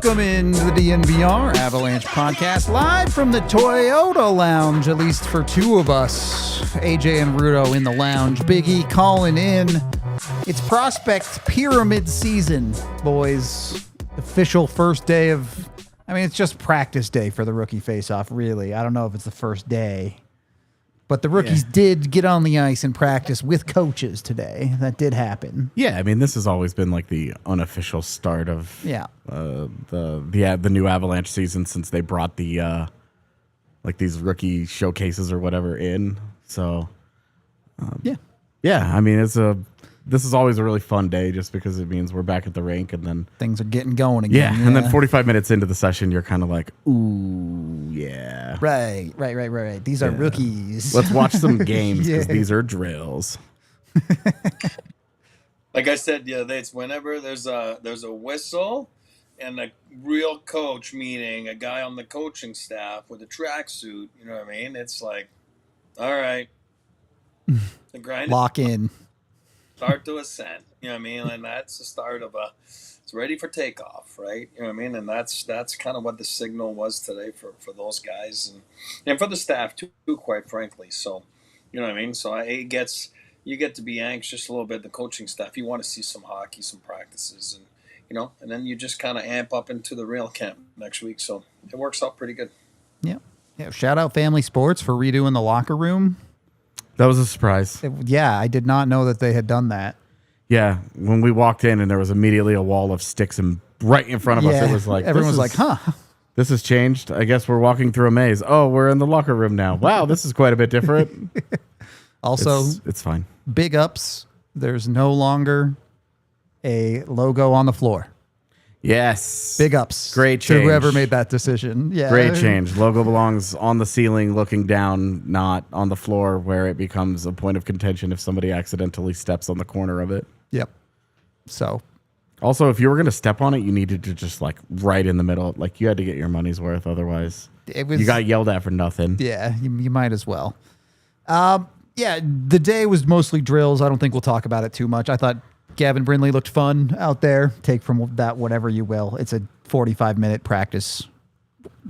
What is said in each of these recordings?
Welcome into the DNVR Avalanche Podcast, live from the Toyota Lounge, at least for two of us. AJ and Rudo in the lounge. Biggie calling in. It's Prospect Pyramid season, boys. Official first day of... it's just practice day for the rookie face-off, really. I don't know if it's the first day. But the rookies did get on the ice and practice with coaches today. That did happen. Yeah, this has always been like the unofficial start of the new Avalanche season since they brought the these rookie showcases or whatever in. So this is always a really fun day just because it means we're back at the rink and then things are getting going again. Yeah, and then 45 minutes into the session, you're kind of like, ooh, yeah. Right. These are rookies. Let's watch some games because these are drills. Like I said the other day, it's whenever there's a whistle and a real coach, meaning a guy on the coaching staff with a tracksuit, you know what I mean? It's like, all right, the grind. Lock in. Start to ascend, you know what I mean? And that's the start of it's ready for takeoff, right? You know what I mean? And that's kind of what the signal was today for those guys and for the staff too, quite frankly. So, you know what I mean? So you get to be anxious a little bit, the coaching staff. You want to see some hockey, some practices, and and then you just kind of amp up into the real camp next week. So it works out pretty good. Yeah. Shout out Family Sports for redoing the locker room. That was a surprise. I did not know that they had done that. Yeah, when we walked in and there was immediately a wall of sticks and right in front of us, it was like... Everyone was like, huh. This has changed. I guess we're walking through a maze. Oh, we're in the locker room now. Wow, this is quite a bit different. Also, it's fine. Big ups. There's no longer a logo on the floor. Yes. Big ups. Great change. To whoever made that decision. Yeah. Great change. Logo belongs on the ceiling looking down, not on the floor where it becomes a point of contention if somebody accidentally steps on the corner of it. Yep. So. Also, if you were going to step on it, you needed to just right in the middle. You had to get your money's worth. Otherwise, you got yelled at for nothing. Yeah, you might as well. The day was mostly drills. I don't think we'll talk about it too much. I thought Gavin Brindley looked fun out there. Take from that whatever you will. It's a 45-minute practice.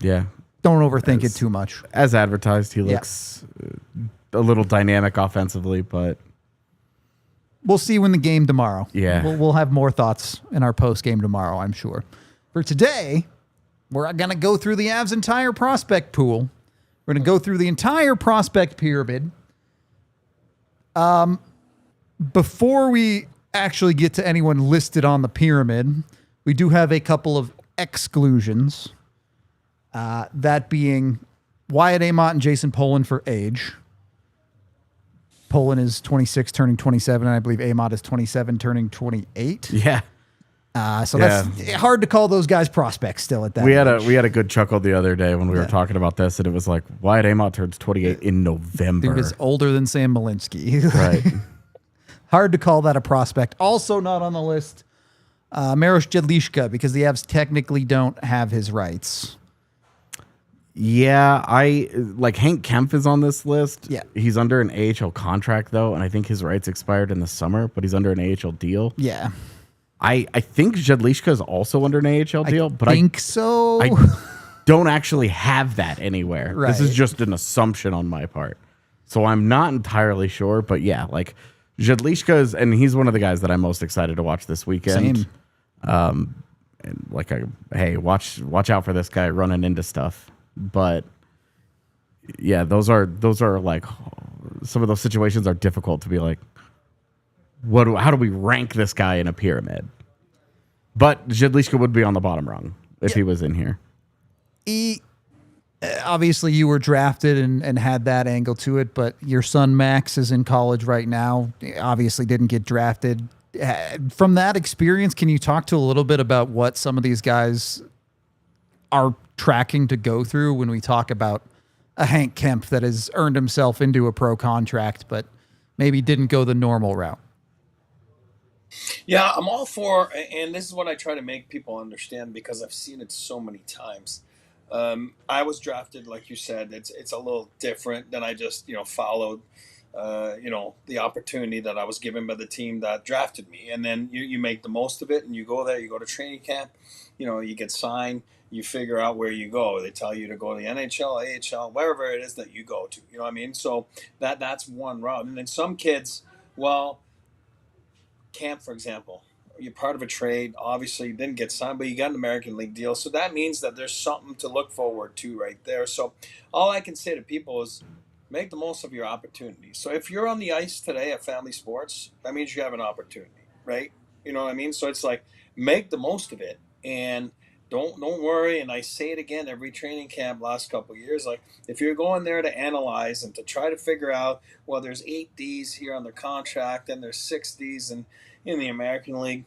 Yeah. Don't overthink it too much. As advertised, he looks a little dynamic offensively, but... We'll see when the game tomorrow. Yeah. We'll have more thoughts in our post-game tomorrow, I'm sure. For today, we're going to go through the Avs' entire prospect pool. We're going to go through the entire prospect pyramid. Before we actually get to anyone listed on the pyramid, we do have a couple of exclusions. That being Wyatt Amott and Jason Poland for age. Poland is 26, turning 27, and I believe Amott is 27, turning 28. Yeah. So that's hard to call those guys prospects still at that age. We had a good chuckle the other day when we were talking about this, and it was like, Wyatt Amott turns 28 in November. Dude is older than Sam Malinsky. Right. Hard to call that a prospect. Also not on the list, Maroš Jedlička, because the Avs technically don't have his rights. Yeah, Hank Kempf is on this list. Yeah. He's under an AHL contract, though, and I think his rights expired in the summer, but he's under an AHL deal. Yeah. I think Jedlička is also under an AHL deal, but I think so. I don't actually have that anywhere. Right. This is just an assumption on my part. So I'm not entirely sure, but yeah, Jedlička is, and he's one of the guys that I'm most excited to watch this weekend. Same. Hey, watch out for this guy running into stuff. But yeah, those are some of those situations are difficult to be like, how do we rank this guy in a pyramid? But Jedlička would be on the bottom rung if he was in here. obviously you were drafted and had that angle to it, but your son Max is in college right now. Obviously didn't get drafted. From that experience, can you talk to a little bit about what some of these guys are tracking to go through when we talk about a Hank Kemp that has earned himself into a pro contract, but maybe didn't go the normal route? Yeah, I'm all for, and this is what I try to make people understand because I've seen it so many times. I was drafted, like you said. It's a little different than I just followed, the opportunity that I was given by the team that drafted me, and then you make the most of it, and you go there, you go to training camp, you get signed, you figure out where you go. They tell you to go to the NHL, AHL, wherever it is that you go to. You know what I mean? So that's one route, and then some kids, well. Camp, for example, you're part of a trade. Obviously, you didn't get signed, but you got an American League deal. So that means that there's something to look forward to right there. So all I can say to people is make the most of your opportunities. So if you're on the ice today at Family Sports, that means you have an opportunity, right? You know what I mean? So it's like make the most of it and don't worry. And I say it again every training camp last couple of years. Like if you're going there to analyze and to try to figure out, well, there's 8 Ds here on the contract and there's 6 Ds in the American League,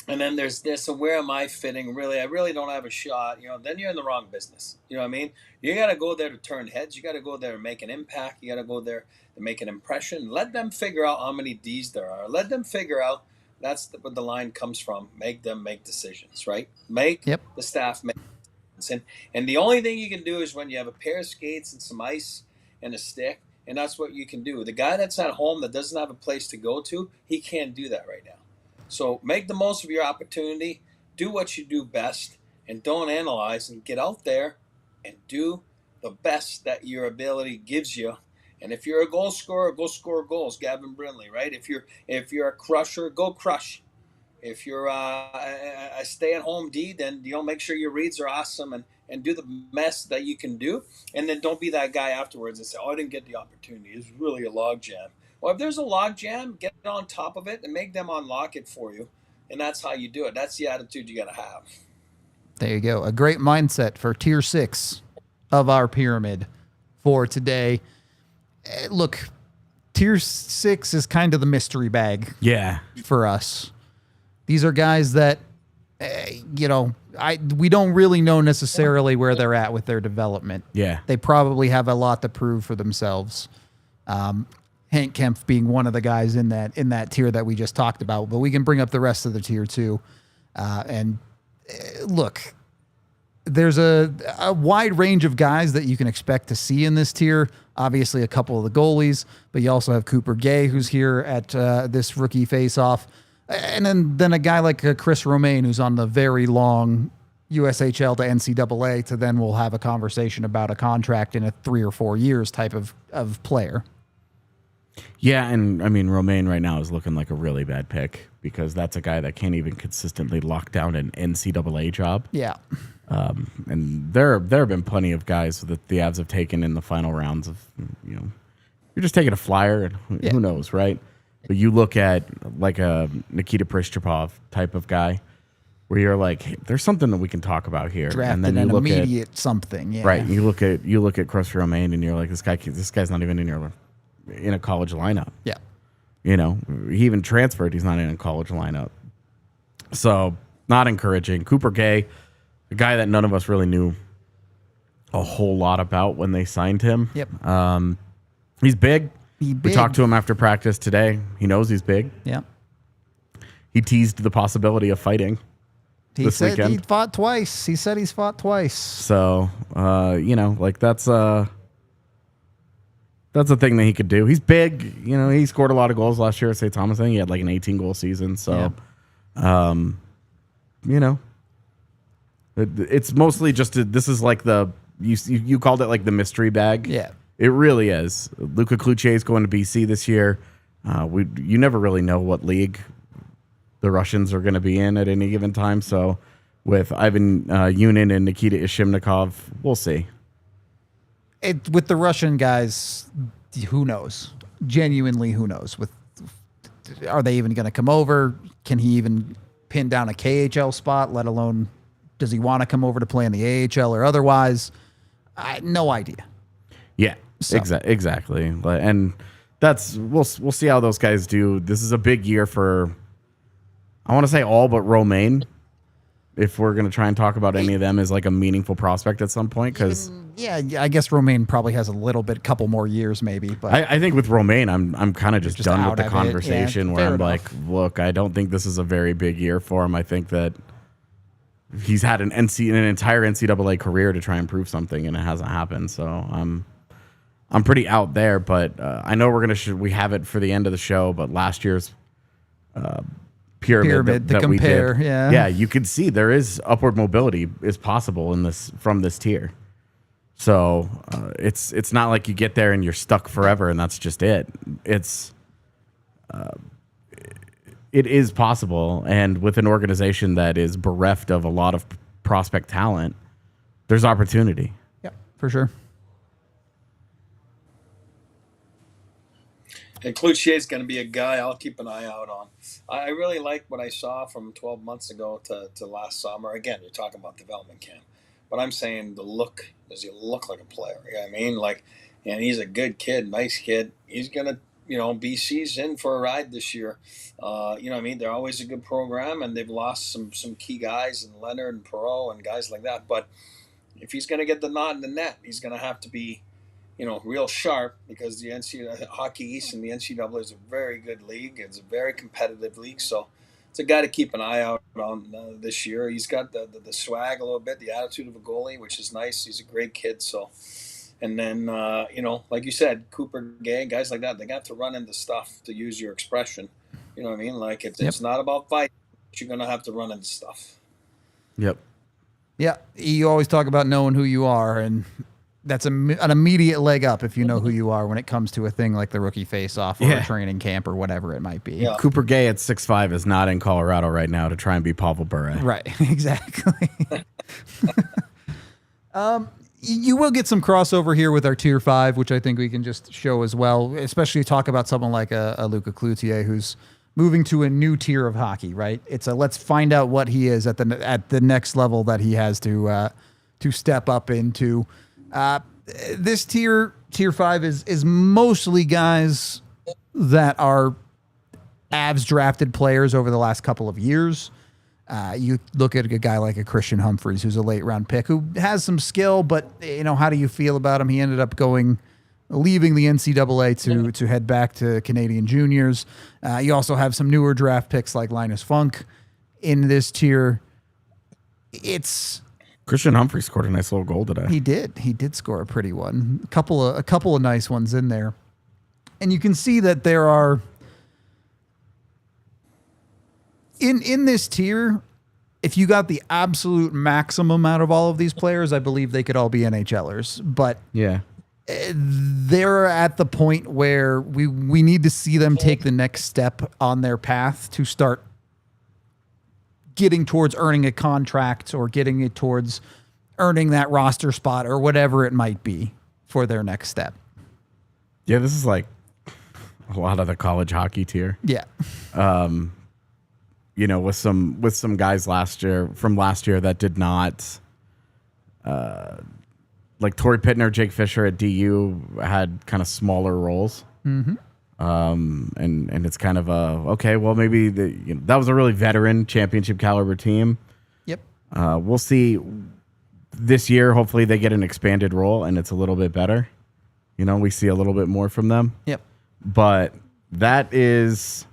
and then there's this, and where am I fitting? Really, I really don't have a shot. Then you're in the wrong business. You know what I mean? You got to go there to turn heads. You got to go there to make an impact. You got to go there to make an impression. Let them figure out how many Ds there are. Let them figure out. That's what the line comes from. Make them make decisions, right? Make the staff make decisions. And the only thing you can do is when you have a pair of skates and some ice and a stick, and that's what you can do. The guy that's at home that doesn't have a place to go to, he can't do that right now. So make the most of your opportunity. Do what you do best, and don't analyze, and get out there and do the best that your ability gives you. And if you're a goal scorer, go score goals. Gavin Brindley, right? If you're a crusher, go crush. If you're a stay-at-home D, then make sure your reads are awesome and do the best that you can do. And then don't be that guy afterwards and say, "Oh, I didn't get the opportunity. It's really a log jam." Well, if there's a log jam, get on top of it and make them unlock it for you. And that's how you do it. That's the attitude you got to have. There you go. A great mindset for tier 6 of our pyramid for today. Look, tier 6 is kind of the mystery bag for us. These are guys that, we don't really know necessarily where they're at with their development. Yeah. They probably have a lot to prove for themselves. Hank Kemp being one of the guys in that tier that we just talked about, but we can bring up the rest of the tier too. Look, there's a wide range of guys that you can expect to see in this tier. Obviously, a couple of the goalies, but you also have Cooper Gay, who's here at this rookie face-off. And then a guy like Chris Romaine, who's on the very long USHL to NCAA, to then we'll have a conversation about a contract in a 3 or 4 years type of player. Yeah, and I mean, Romaine right now is looking like a really bad pick because that's a guy that can't even consistently lock down an NCAA job. Yeah. And there have been plenty of guys that the Avs have taken in the final rounds of, you're just taking a flyer, and who knows, right? But you look at like a Nikita Prishchapov type of guy where you're like, hey, there's something that we can talk about here. Drafted and then you an look immediate at something, yeah. Right. You look at Chris Romaine and you're like, this guy's not even in a college lineup. Yeah. He even transferred. He's not in a college lineup. So not encouraging. Cooper Gay, a guy that none of us really knew a whole lot about when they signed him. Yep. He's big. We talked to him after practice today. He knows he's big. Yeah. He teased the possibility of fighting this weekend. He fought twice. He said he's fought twice. So, that's a thing that he could do. He's big. He scored a lot of goals last year at St. Thomas. I think he had like an 18-goal season. So, it's mostly just this is like you called it like the mystery bag. Yeah. It really is. Luka Kluche is going to BC this year. You never really know what league the Russians are going to be in at any given time. So with Ivan Yunin and Nikita Ishimnikov, we'll see. With the Russian guys, who knows? Genuinely, who knows? Are they even going to come over? Can he even pin down a KHL spot, let alone does he want to come over to play in the AHL or otherwise? No idea. Yeah, So. exactly. And that's we'll see how those guys do. This is a big year for, I want to say all but Romaine, if we're going to try and talk about any of them as like a meaningful prospect at some point. Because yeah, I guess Romaine probably has a little bit, couple more years maybe. But I think with Romaine, I'm kind of just done with the out of it. conversation Yeah, where fair I'm enough. like, look, I don't think this is a very big year for him. I think that he's had an entire NCAA career to try and prove something, and it hasn't happened. So I'm pretty out there. But I know we have it for the end of the show. But last year's pyramid that we compare, did, yeah, you could see there is upward mobility is possible in this from this tier. So it's not like you get there and you're stuck forever and that's just it. It is possible, and with an organization that is bereft of a lot of prospect talent, there's opportunity. Yeah, for sure. And Cloutier is going to be a guy I'll keep an eye out on. I really like what I saw from 12 months ago to last summer. Again, you're talking about development camp, but I'm saying the look. Does he look like a player? You know what I mean? Like, and he's a good kid, nice kid. He's going to, BC's in for a ride this year. You know what I mean? They're always a good program, and they've lost some key guys, and Leonard and Perot and guys like that. But if he's going to get the nod in the net, he's going to have to be, real sharp, because the Hockey East and the NCAA is a very good league. It's a very competitive league. So it's a guy to keep an eye out on this year. He's got the swag a little bit, the attitude of a goalie, which is nice. He's a great kid. So, and then, like you said, Cooper Gay, guys like that, they got to run into stuff, to use your expression. You know what I mean? Like, it's not about fight. You're going to have to run into stuff. Yep. Yeah, you always talk about knowing who you are, and that's an immediate leg up if you know who you are when it comes to a thing like the rookie face-off or a training camp or whatever it might be. Yeah. Cooper Gay at 6'5" is not in Colorado right now to try and be Pavel Bure. Right, exactly. You will get some crossover here with our Tier 5, which I think we can just show as well, especially talk about someone like a Luca Cloutier who's moving to a new tier of hockey, right? It's let's find out what he is at the next level that he has to step up into. This tier 5 is mostly guys that are Avs drafted players over the last couple of years. You look at a guy like a Christian Humphreys, who's a late round pick, who has some skill, but how do you feel about him? He ended up leaving the NCAA to head back to Canadian juniors. You also have some newer draft picks like Linus Funk in this tier. Christian Humphrey scored a nice little goal today. He did score a pretty one. A couple of nice ones in there. And you can see that there are in this tier, if you got the absolute maximum out of all of these players, I believe they could all be NHLers. But Yeah. they're at the point where we need to see them take the next step on their path to start getting towards earning a contract or getting it towards earning that roster spot or whatever it might be for their next step. Yeah, this is like a lot of the college hockey tier. Yeah. With some guys from last year that did not like Torrey Pittner, Jake Fisher at DU had kind of smaller roles. Mm-hmm. And it's kind of maybe that was a really veteran championship caliber team. Yep. We'll see this year. Hopefully they get an expanded role and it's a little bit better. We see a little bit more from them. Yep. But that is,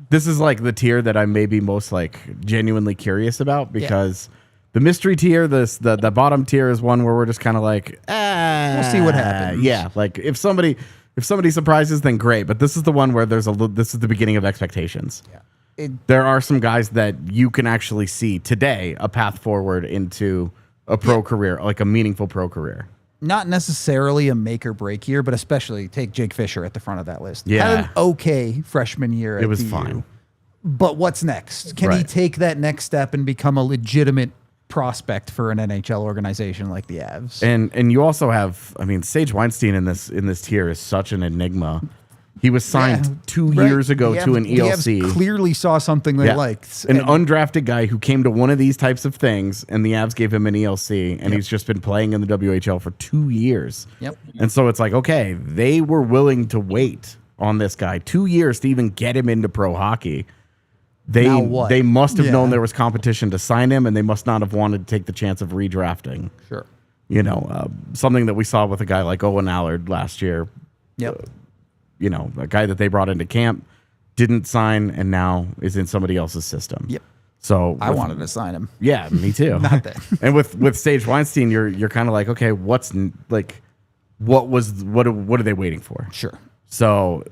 this is like the tier that I'm maybe most like genuinely curious about, because the mystery tier, the bottom tier is one where we're just kind of like, we'll see what happens. Yeah. Like if somebody surprises, then great. But this is the one where this is the beginning of expectations. Yeah. There are some guys that you can actually see today a path forward into a pro career, like a meaningful pro career. Not necessarily a make or break year, but especially take Jake Fisher at the front of that list. Yeah. Had an okay freshman year. It was DU, fine. But what's next? Can he take that next step and become a legitimate prospect for an NHL organization like the Avs? And you also have, Sage Weinstein in this tier is such an enigma. He was signed 2 years ago to an ELC. The Avs clearly saw something they liked. An undrafted guy who came to one of these types of things, and the Avs gave him an ELC, and he's just been playing in the WHL for 2 years. Yep. And so it's like, okay, they were willing to wait on this guy 2 years to even get him into pro hockey. They must have known there was competition to sign him, and they must not have wanted to take the chance of redrafting. Sure. You know, something that we saw with a guy like Owen Allard last year. Yep. You know, a guy that they brought into camp, didn't sign, and now is in somebody else's system. Yep. So I wanted to sign him. Yeah, me too. Not that. And with Sage Weinstein, you're kind of like, okay, what are they waiting for? Sure. So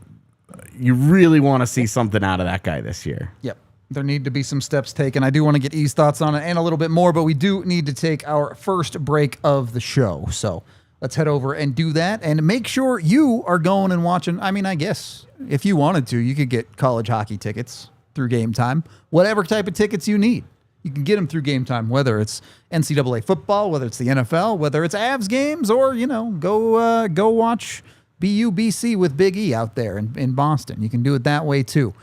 you really want to see something out of that guy this year. Yep. There need to be some steps taken. I do want to get E's thoughts on it and a little bit more, but we do need to take our first break of the show. So let's head over and do that and make sure you are going and watching. I mean, I guess if you wanted to, you could get college hockey tickets through Game Time. Whatever type of tickets you need, you can get them through Game Time, whether it's NCAA football, whether it's the NFL, whether it's Avs games, or, you know, go watch BUBC with Big E out there in Boston. You can do it that way too.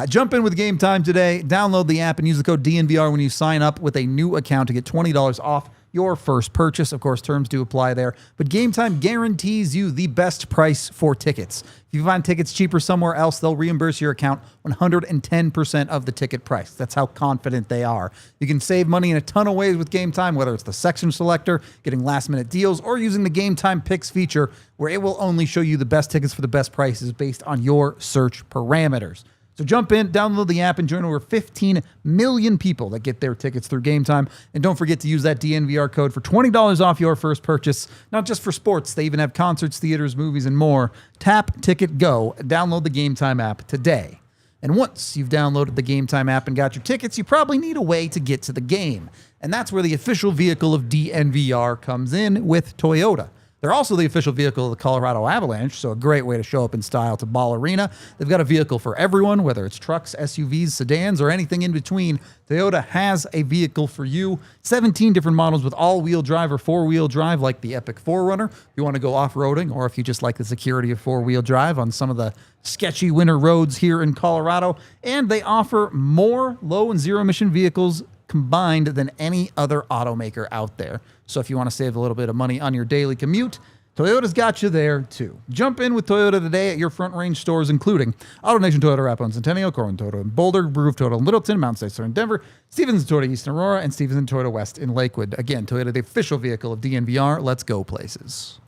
Jump in with Game Time today. Download the app and use the code DNVR when you sign up with a new account to get $20 off your first purchase. Of course, terms do apply there. But Game Time guarantees you the best price for tickets. If you find tickets cheaper somewhere else, they'll reimburse your account 110% of the ticket price. That's how confident they are. You can save money in a ton of ways with Game Time, whether it's the section selector, getting last-minute deals, or using the Game Time Picks feature, where it will only show you the best tickets for the best prices based on your search parameters. So jump in, download the app, and join over 15 million people that get their tickets through Game Time. And don't forget to use that DNVR code for $20 off your first purchase. Not just for sports, they even have concerts, theaters, movies, and more. Tap, Ticket, Go. Download the Game Time app today. And once you've downloaded the Game Time app and got your tickets, you probably need a way to get to the game. And that's where the official vehicle of DNVR comes in with Toyota. They're also the official vehicle of the Colorado Avalanche, so a great way to show up in style to Ball Arena. They've got a vehicle for everyone, whether it's trucks, SUVs, sedans, or anything in between. Toyota has a vehicle for you. 17 different models with all-wheel drive or four-wheel drive, like the Epic 4Runner. If you want to go off-roading, or if you just like the security of four-wheel drive on some of the sketchy winter roads here in Colorado. And they offer more low and zero-emission vehicles combined than any other automaker out there. So if you want to save a little bit of money on your daily commute, Toyota's got you there too. Jump in with Toyota today at your Front Range stores, including AutoNation Toyota Rapo in Centennial, Corwin Toyota in Boulder, Groove Toyota in Littleton, Mount Star in Denver, Stevenson Toyota East in Aurora, and Stevenson Toyota West in Lakewood. Again, Toyota, the official vehicle of DNVR. Let's go places.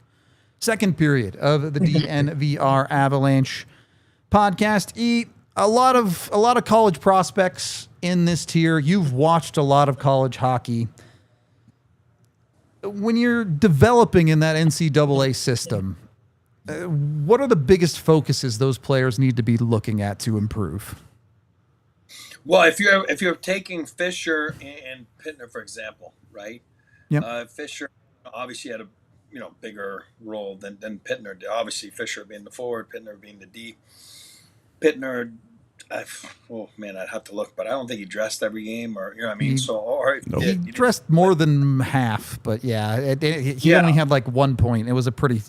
Second period of the DNVR Avalanche podcast. A lot of college prospects in this tier. You've watched a lot of college hockey. When you're developing in that NCAA system, what are the biggest focuses those players need to be looking at to improve? Well, if you're taking Fisher and Pittner, for example, right? Yep. Fisher obviously had a bigger role than Pittner did. Obviously, Fisher being the forward, Pittner being the D. Pittner, I'd have to look, but I don't think he dressed every game, or I mean. He dressed more than half, but yeah, he only had like 1 point. It was a pretty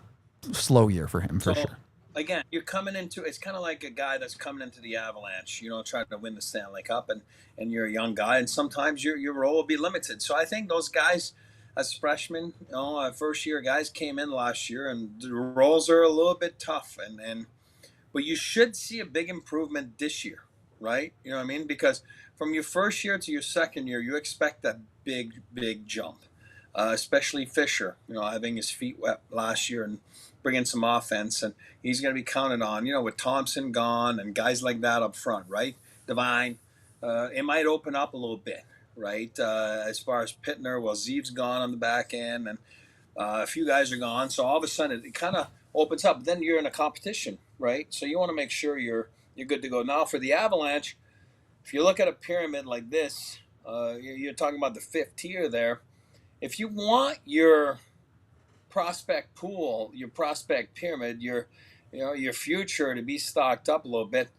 slow year for him, for sure. Again, you're coming into it's kind of like a guy that's coming into the Avalanche, trying to win the Stanley Cup, and you're a young guy, and sometimes your role will be limited. So I think those guys, as freshmen, first year guys came in last year, and the roles are a little bit tough, but you should see a big improvement this year, right? You know what I mean? Because from your first year to your second year, you expect that big jump, especially Fisher, having his feet wet last year and bringing some offense. And he's going to be counted on, with Thompson gone and guys like that up front, right? Devine, it might open up a little bit, right? As far as Pittner, Zeev's gone on the back end, and a few guys are gone. So all of a sudden it kind of opens up. Then you're in a competition, right? So you want to make sure you're good to go. Now for the Avalanche, if you look at a pyramid like this, you're talking about the fifth tier there. If you want your prospect pool, your prospect pyramid, your future to be stocked up a little bit,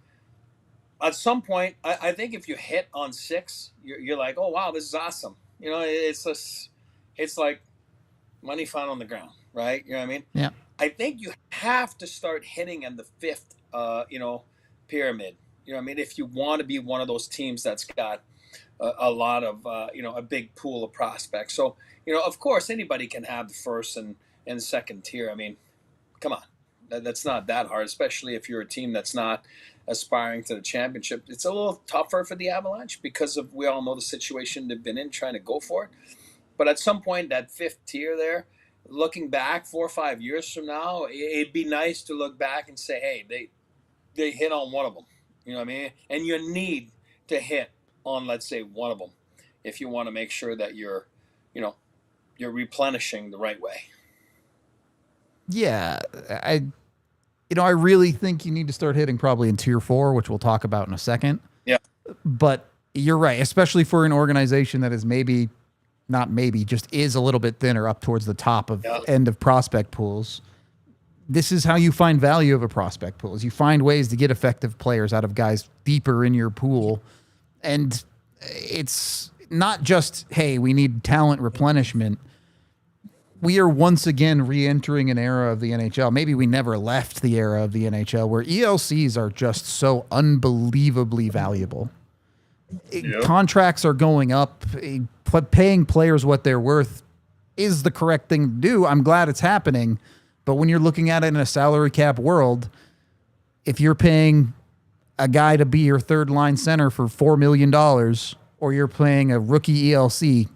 at some point, I think if you hit on 6, you're like, oh wow, this is awesome. It's like money found on the ground, right? You know what I mean? Yeah. I think you have to start hitting in the 5th pyramid. I mean, if you want to be one of those teams that's got a lot of, a big pool of prospects. So, of course, anybody can have the first and second tier. I mean, come on. That's not that hard, especially if you're a team that's not aspiring to the championship. It's a little tougher for the Avalanche because we all know the situation they've been in trying to go for it. But at some point, that fifth tier there, looking back 4 or 5 years from now, it'd be nice to look back and say, hey, they hit on one of them. You know what I mean? And you need to hit on, let's say, one of them if you want to make sure that you're replenishing the right way. Yeah, I really think you need to start hitting probably in tier 4, which we'll talk about in a second. Yeah. But you're right, especially for an organization that is just is a little bit thinner up towards the top of end of prospect pools. This is how you find value of a prospect pool, is you find ways to get effective players out of guys deeper in your pool. And it's not just, hey, we need talent replenishment. We are once again re-entering an era of the NHL. Maybe we never left the era of the NHL where ELCs are just so unbelievably valuable. Yep. Contracts are going up. Paying players what they're worth is the correct thing to do. I'm glad it's happening. But when you're looking at it in a salary cap world, if you're paying a guy to be your third line center for $4 million, or you're paying a rookie ELC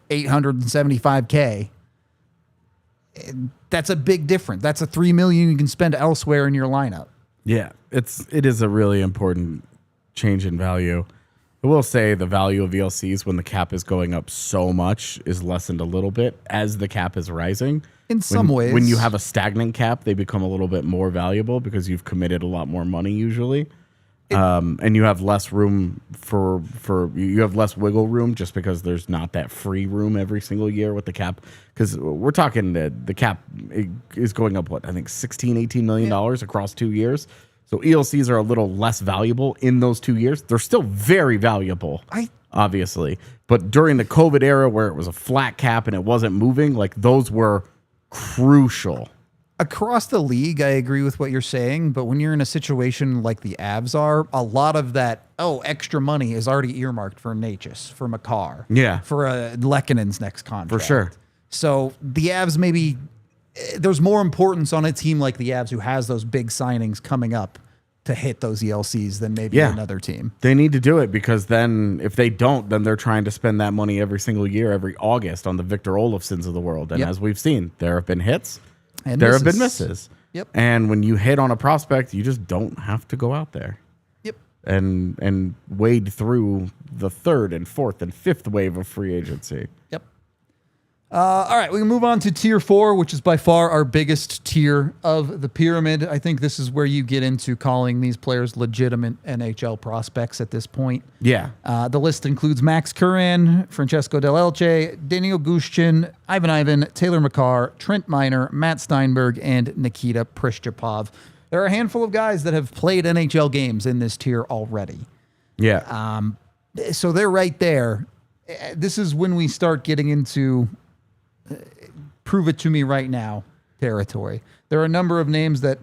$875K, that's a big difference. That's a $3 million you can spend elsewhere in your lineup. Yeah, it is a really important change in value. I will say the value of ELCs when the cap is going up so much is lessened a little bit as the cap is rising. In some ways. When you have a stagnant cap, they become a little bit more valuable because you've committed a lot more money usually. And you have less room you have less wiggle room just because there's not that free room every single year with the cap. Because we're talking the cap is going up, I think $16-18 million across 2 years. So ELCs are a little less valuable in those 2 years. They're still very valuable, obviously. But during the COVID era where it was a flat cap and it wasn't moving, like those were crucial. Across the league, I agree with what you're saying, but when you're in a situation like the Avs are, a lot of that, extra money is already earmarked for Natchez, for Makar, for Lekkonen's next contract. For sure. So the Avs maybe, there's more importance on a team like the Avs who has those big signings coming up to hit those ELCs than maybe another team. They need to do it because then if they don't, then they're trying to spend that money every single year, every August on the Victor Olofssons of the world. And as we've seen, there have been hits. And there have been misses. Yep. And when you hit on a prospect, you just don't have to go out there. Yep. And wade through the third and fourth and fifth wave of free agency. Yep. All right, we can move on to tier 4, which is by far our biggest tier of the pyramid. I think this is where you get into calling these players legitimate NHL prospects at this point. Yeah. The list includes Max Curran, Francesco Del Elche, Daniel Gushchin, Ivan, Taylor Makar, Trent Miner, Matt Steinberg, and Nikita Prishchapov. There are a handful of guys that have played NHL games in this tier already. Yeah. So they're right there. This is when we start getting into prove it to me right now territory. There are a number of names that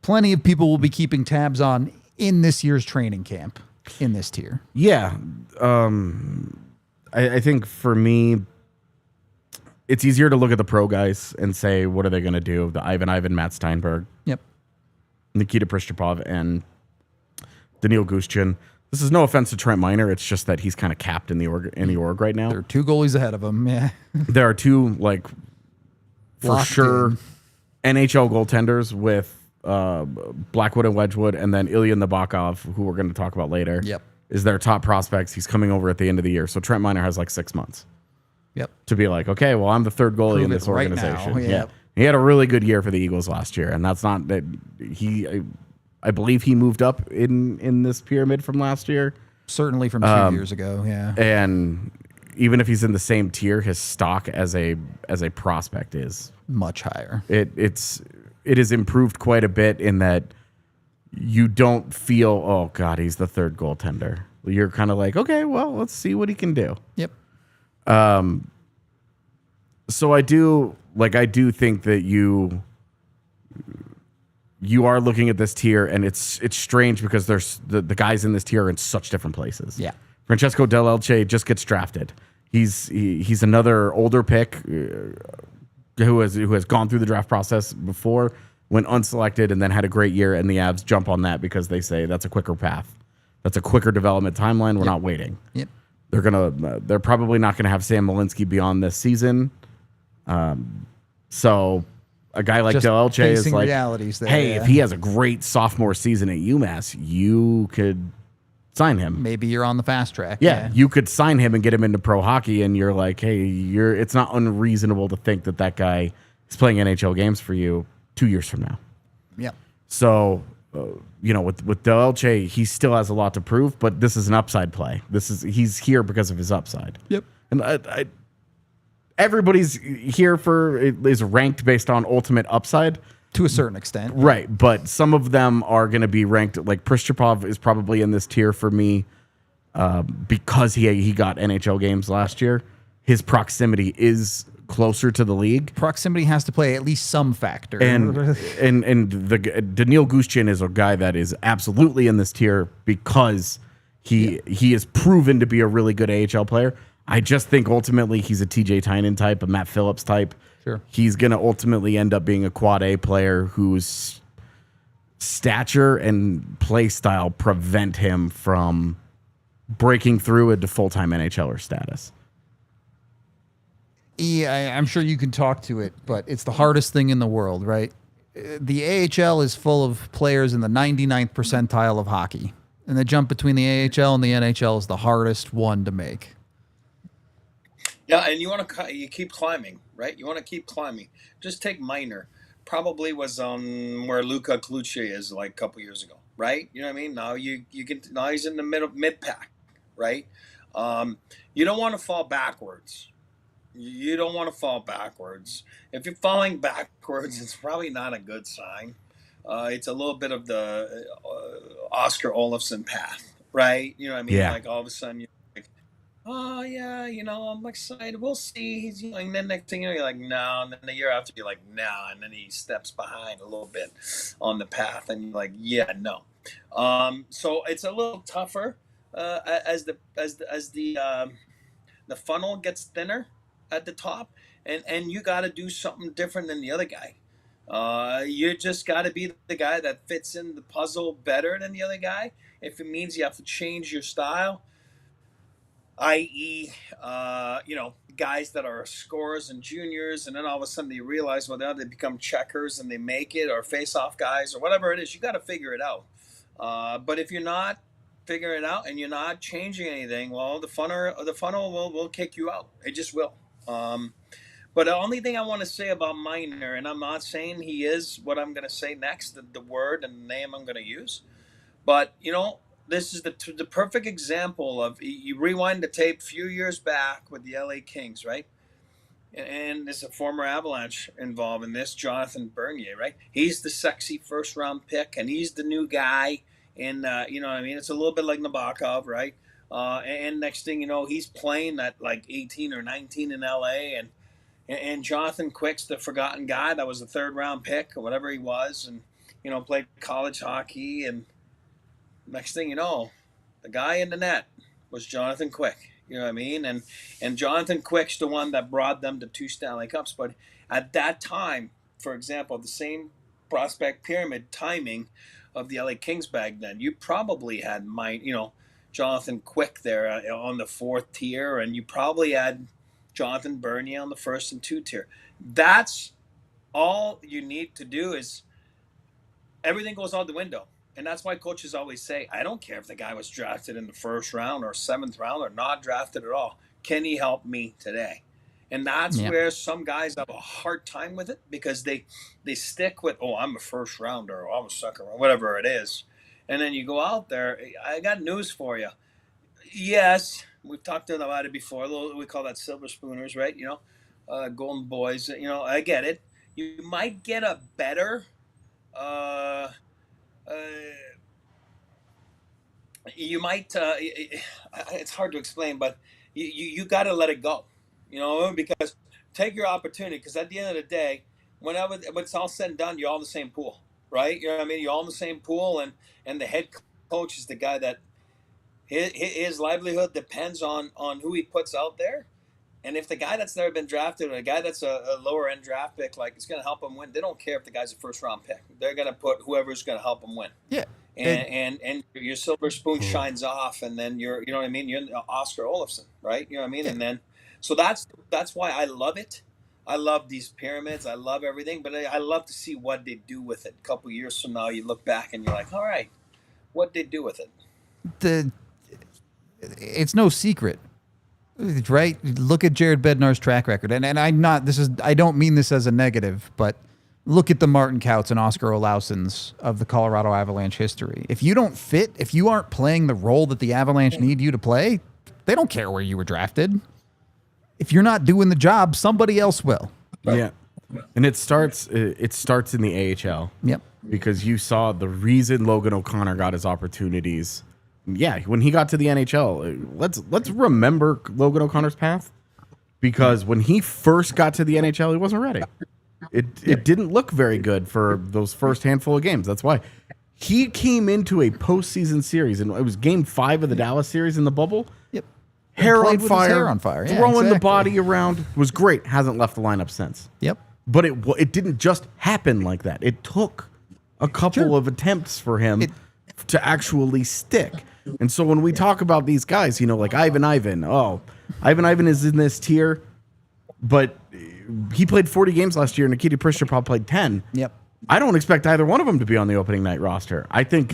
plenty of people will be keeping tabs on in this year's training camp in this tier. Yeah. I think for me, it's easier to look at the pro guys and say, what are they going to do? The Ivan, Matt Steinberg. Yep. Nikita Prishchapov and Daniil Gushchin. This is no offense to Trent Miner. It's just that he's kind of capped in the org right now. There are 2 goalies ahead of him. Yeah. There are 2, for Locked sure, in. NHL goaltenders with Blackwood and Wedgwood, and then Ilya Nabokov, who we're going to talk about later. Yep. Is their top prospects. He's coming over at the end of the year. So Trent Miner has 6 months. Yep. To be okay, well, I'm the third goalie in this organization. Right now. Yeah. He had a really good year for the Eagles last year, and that's not that I believe he moved up in this pyramid from last year. Certainly from 2 years ago, yeah. And even if he's in the same tier, his stock as a prospect is much higher. It has improved quite a bit in that you don't feel, oh God, he's the third goaltender. You're kind of okay, well, let's see what he can do. Yep. So I do think that you are looking at this tier, and it's strange because there's the guys in this tier are in such different places. Yeah. Francesco Del Elche just gets drafted. He's another older pick who has gone through the draft process before, went unselected, and then had a great year, and the Avs jump on that because they say that's a quicker path. That's a quicker development timeline. We're not waiting. Yep. They're probably not gonna have Sam Malinsky beyond this season. So a guy like Just Del Elche is facing like, realities there, hey, yeah. if he has a great sophomore season at UMass, you could sign him. Maybe you're on the fast track. Yeah, you could sign him and get him into pro hockey, and you're like, hey, it's not unreasonable to think that guy is playing NHL games for you 2 years from now. Yep. So, with Del Elche, he still has a lot to prove, but this is an upside play. He's here because of his upside. Yep. And everybody's here is ranked based on ultimate upside. To a certain extent. Right, but some of them are going to be ranked, like Pristupov is probably in this tier for me because he got NHL games last year. His proximity is closer to the league. Proximity has to play at least some factor. And Daniil Gushchin is a guy that is absolutely in this tier because he is proven to be a really good AHL player. I just think ultimately he's a TJ Tynan type, a Matt Phillips type. Sure. He's going to ultimately end up being a quad A player whose stature and play style prevent him from breaking through into full-time NHLer status. Yeah, I'm sure you can talk to it, but it's the hardest thing in the world, right? The AHL is full of players in the 99th percentile of hockey, and the jump between the AHL and the NHL is the hardest one to make. Yeah, and you keep climbing, right? You want to keep climbing. Just take Minor. Probably was on where Luka Kluche is like a couple years ago, right? You know what I mean? Now now he's in the mid pack, right? You don't want to fall backwards. You don't want to fall backwards. If you're falling backwards, it's probably not a good sign. It's a little bit of the Oscar Olofsson path, right? You know what I mean? Yeah. Like all of a sudden you're like, oh yeah, I'm excited. We'll see. He's and then next thing you're like, no. And then the year after you're like, no. And then he steps behind a little bit on the path, and you're like, yeah, no. So it's a little tougher as the funnel gets thinner at the top, and you got to do something different than the other guy. You just got to be the guy that fits in the puzzle better than the other guy. If it means you have to change your style, i.e., guys that are scorers and juniors, and then all of a sudden they realize, well, now they become checkers and they make it, or face-off guys, or whatever it is, you got to figure it out. But if you're not figuring it out and you're not changing anything, well, the funnel will kick you out. It just will. But the only thing I want to say about Minor, and I'm not saying he is what I'm going to say next, the word and the name I'm going to use, but, this is the perfect example of, you rewind the tape a few years back with the LA Kings, right? And there's a former Avalanche involved in this, Jonathan Bernier, right? He's the sexy first-round pick, and he's the new guy. And, you know what I mean? It's a little bit like Nabokov, right? And next thing you know, he's playing at like 18 or 19 in LA. And Jonathan Quick's the forgotten guy that was a third-round pick or whatever he was, and, played college hockey. And next thing you know, the guy in the net was Jonathan Quick. You know what I mean? And Jonathan Quick's the one that brought them to 2 Stanley Cups. But at that time, for example, the same prospect pyramid timing of the LA Kings back then, you probably had Jonathan Quick there on the 4th tier, and you probably had Jonathan Bernier on the 1st and 2 tier. That's all you need to do. Is everything goes out the window. And that's why coaches always say, I don't care if the guy was drafted in the 1st round or 7th round or not drafted at all. Can he help me today? And that's where some guys have a hard time with it, because they stick with, I'm a 1st rounder, or I'm a 2nd rounder, whatever it is. And then you go out there, I got news for you. Yes, we've talked about it before. We call that silver spooners, right? Golden boys. I get it. You might get a better you might it's hard to explain, but you got to let it go, because take your opportunity, because at the end of the day, when it's all said and done, you're all in the same pool, right? You know what I mean? You're all in the same pool, and the head coach is the guy that his livelihood depends on who he puts out there. And if the guy that's never been drafted, or a guy that's a lower end draft pick, like, it's going to help him win, they don't care if the guy's a first round pick. They're going to put whoever's going to help him win. Yeah. And your silver spoon shines off, and then you know what I mean? You're Oscar Olofsson, right? You know what I mean? Yeah. And then, so that's why I love it. I love these pyramids. I love everything, but I love to see what they do with it. A couple years from now, you look back and you're like, all right, what did they do with it? It's no secret, right? Look at Jared Bednar's track record, and I don't mean this as a negative, but look at the Martin Kauts and Oscar Olaussons of the Colorado Avalanche history. If you don't fit, if you aren't playing the role that the Avalanche need you to play, they don't care where you were drafted. If you're not doing the job, somebody else will. Yeah. And it starts in the AHL. Yep. Because you saw the reason Logan O'Connor got his opportunities. Yeah, when he got to the NHL, let's remember Logan O'Connor's path, because when he first got to the NHL, he wasn't ready. It didn't look very good for those first handful of games. That's why he came into a postseason series, and it was Game 5 of the Dallas series in the bubble. Yep. Hair on fire, Yeah, throwing the body around. Was great. Hasn't left the lineup since. Yep. But it didn't just happen like that. It took a couple of attempts for him to actually stick. And so when we talk about these guys, like Ivan is in this tier, but he played 40 games last year, and Nikita Prischapov played 10. Yep. I don't expect either one of them to be on the opening night roster.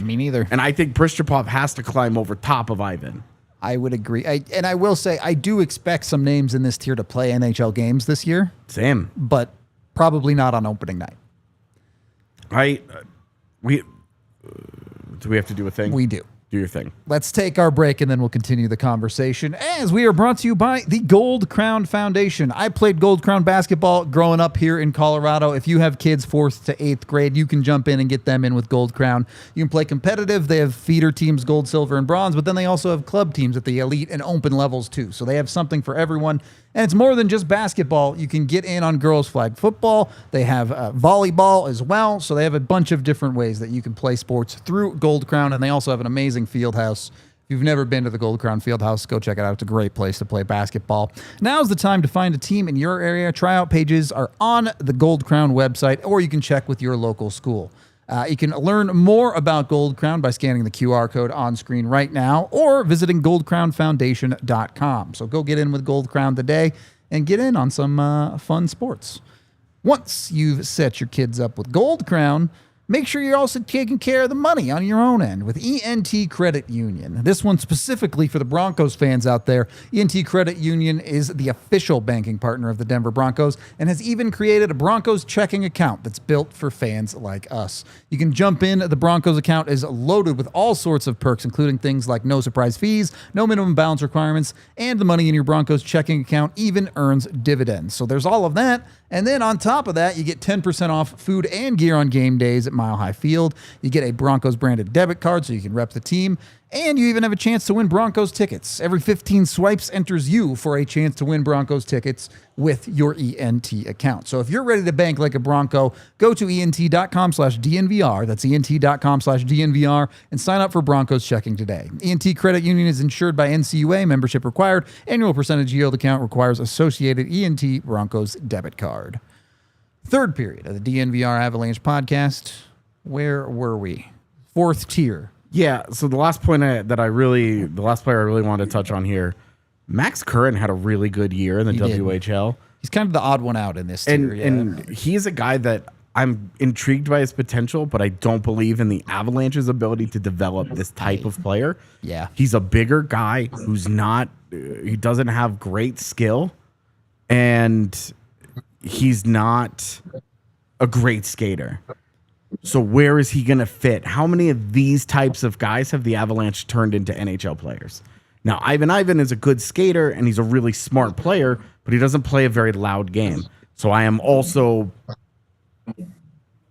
Me neither. And I think Prischapov has to climb over top of Ivan. I would agree. And I will say, I do expect some names in this tier to play NHL games this year. Same. But probably not on opening night. Do we have to do a thing? We do. Do your thing. Let's take our break, and then we'll continue the conversation, as we are brought to you by the Gold Crown Foundation. I played Gold Crown basketball growing up here in Colorado. If you have kids 4th to 8th grade, you can jump in and get them in with Gold Crown. You can play competitive. They have feeder teams, gold, silver, and bronze, but then they also have club teams at the elite and open levels too. So they have something for everyone. And it's more than just basketball. You can get in on girls' flag football. They have volleyball as well. So they have a bunch of different ways that you can play sports through Gold Crown. And they also have an amazing field house. If you've never been to the Gold Crown field house, go check it out. It's a great place to play basketball. Now's the time to find a team in your area. Tryout pages are on the Gold Crown website, or you can check with your local school. You can learn more about Gold Crown by scanning the QR code on screen right now, or visiting goldcrownfoundation.com. So go get in with Gold Crown today and get in on some fun sports. Once you've set your kids up with Gold Crown, make sure you're also taking care of the money on your own end with ENT Credit Union. This one specifically for the Broncos fans out there. ENT Credit Union is the official banking partner of the Denver Broncos and has even created a Broncos checking account that's built for fans like us. You can jump in. The Broncos account is loaded with all sorts of perks, including things like no surprise fees, no minimum balance requirements, and the money in your Broncos checking account even earns dividends. So there's all of that. And then on top of that, you get 10% off food and gear on game days at Mile High Field. You get a Broncos branded debit card so you can rep the team. And you even have a chance to win Broncos tickets. Every 15 swipes enters you for a chance to win Broncos tickets with your ENT account. So if you're ready to bank like a Bronco, go to ENT.com/DNVR. That's ENT.com/DNVR and sign up for Broncos checking today. ENT Credit Union is insured by NCUA. Membership required. Annual percentage yield account requires associated ENT Broncos debit card. Third period of the DNVR Avalanche podcast. Where were we? 4th tier. Yeah, so the last player I really wanted to touch on here, Max Curran had a really good year in the WHL. He's kind of the odd one out in this tier. And he's a guy that I'm intrigued by his potential, but I don't believe in the Avalanche's ability to develop this type of player. Yeah. He's a bigger guy he doesn't have great skill, and he's not a great skater. So where is he going to fit? How many of these types of guys have the Avalanche turned into NHL players? Now, Ivan is a good skater, and he's a really smart player, but he doesn't play a very loud game. So I am also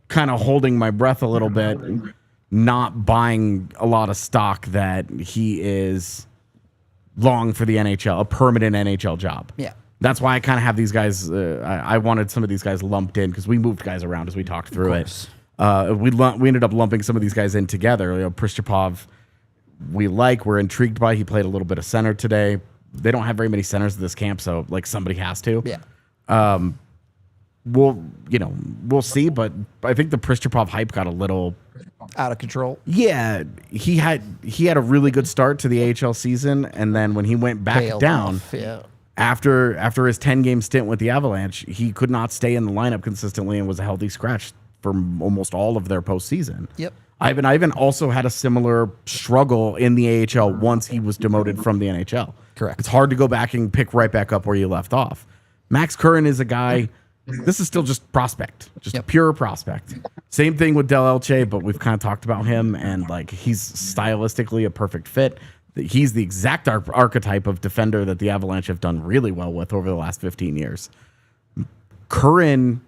kind of holding my breath a little bit, not buying a lot of stock that he is long for the NHL, a permanent NHL job. Yeah. That's why I kind of have these guys. I wanted some of these guys lumped in because we moved guys around as we talked through it. We ended up lumping some of these guys in together. Pristupov, we're intrigued by. He played a little bit of center today. They don't have very many centers at this camp, so somebody has to. Yeah. We'll see, but I think the Pristupov hype got a little out of control. Yeah, he had a really good start to the AHL season, and then when he went back Tailed down off, yeah. after his 10-game stint with the Avalanche, he could not stay in the lineup consistently and was a healthy scratch for almost all of their postseason. Yep. Ivan also had a similar struggle in the AHL once he was demoted from the NHL. Correct. It's hard to go back and pick right back up where you left off. Max Curran is a guy. This is still just prospect, just pure prospect. Same thing with Del Elche, but we've kind of talked about him, and he's stylistically a perfect fit. He's the exact archetype of defender that the Avalanche have done really well with over the last 15 years. Curran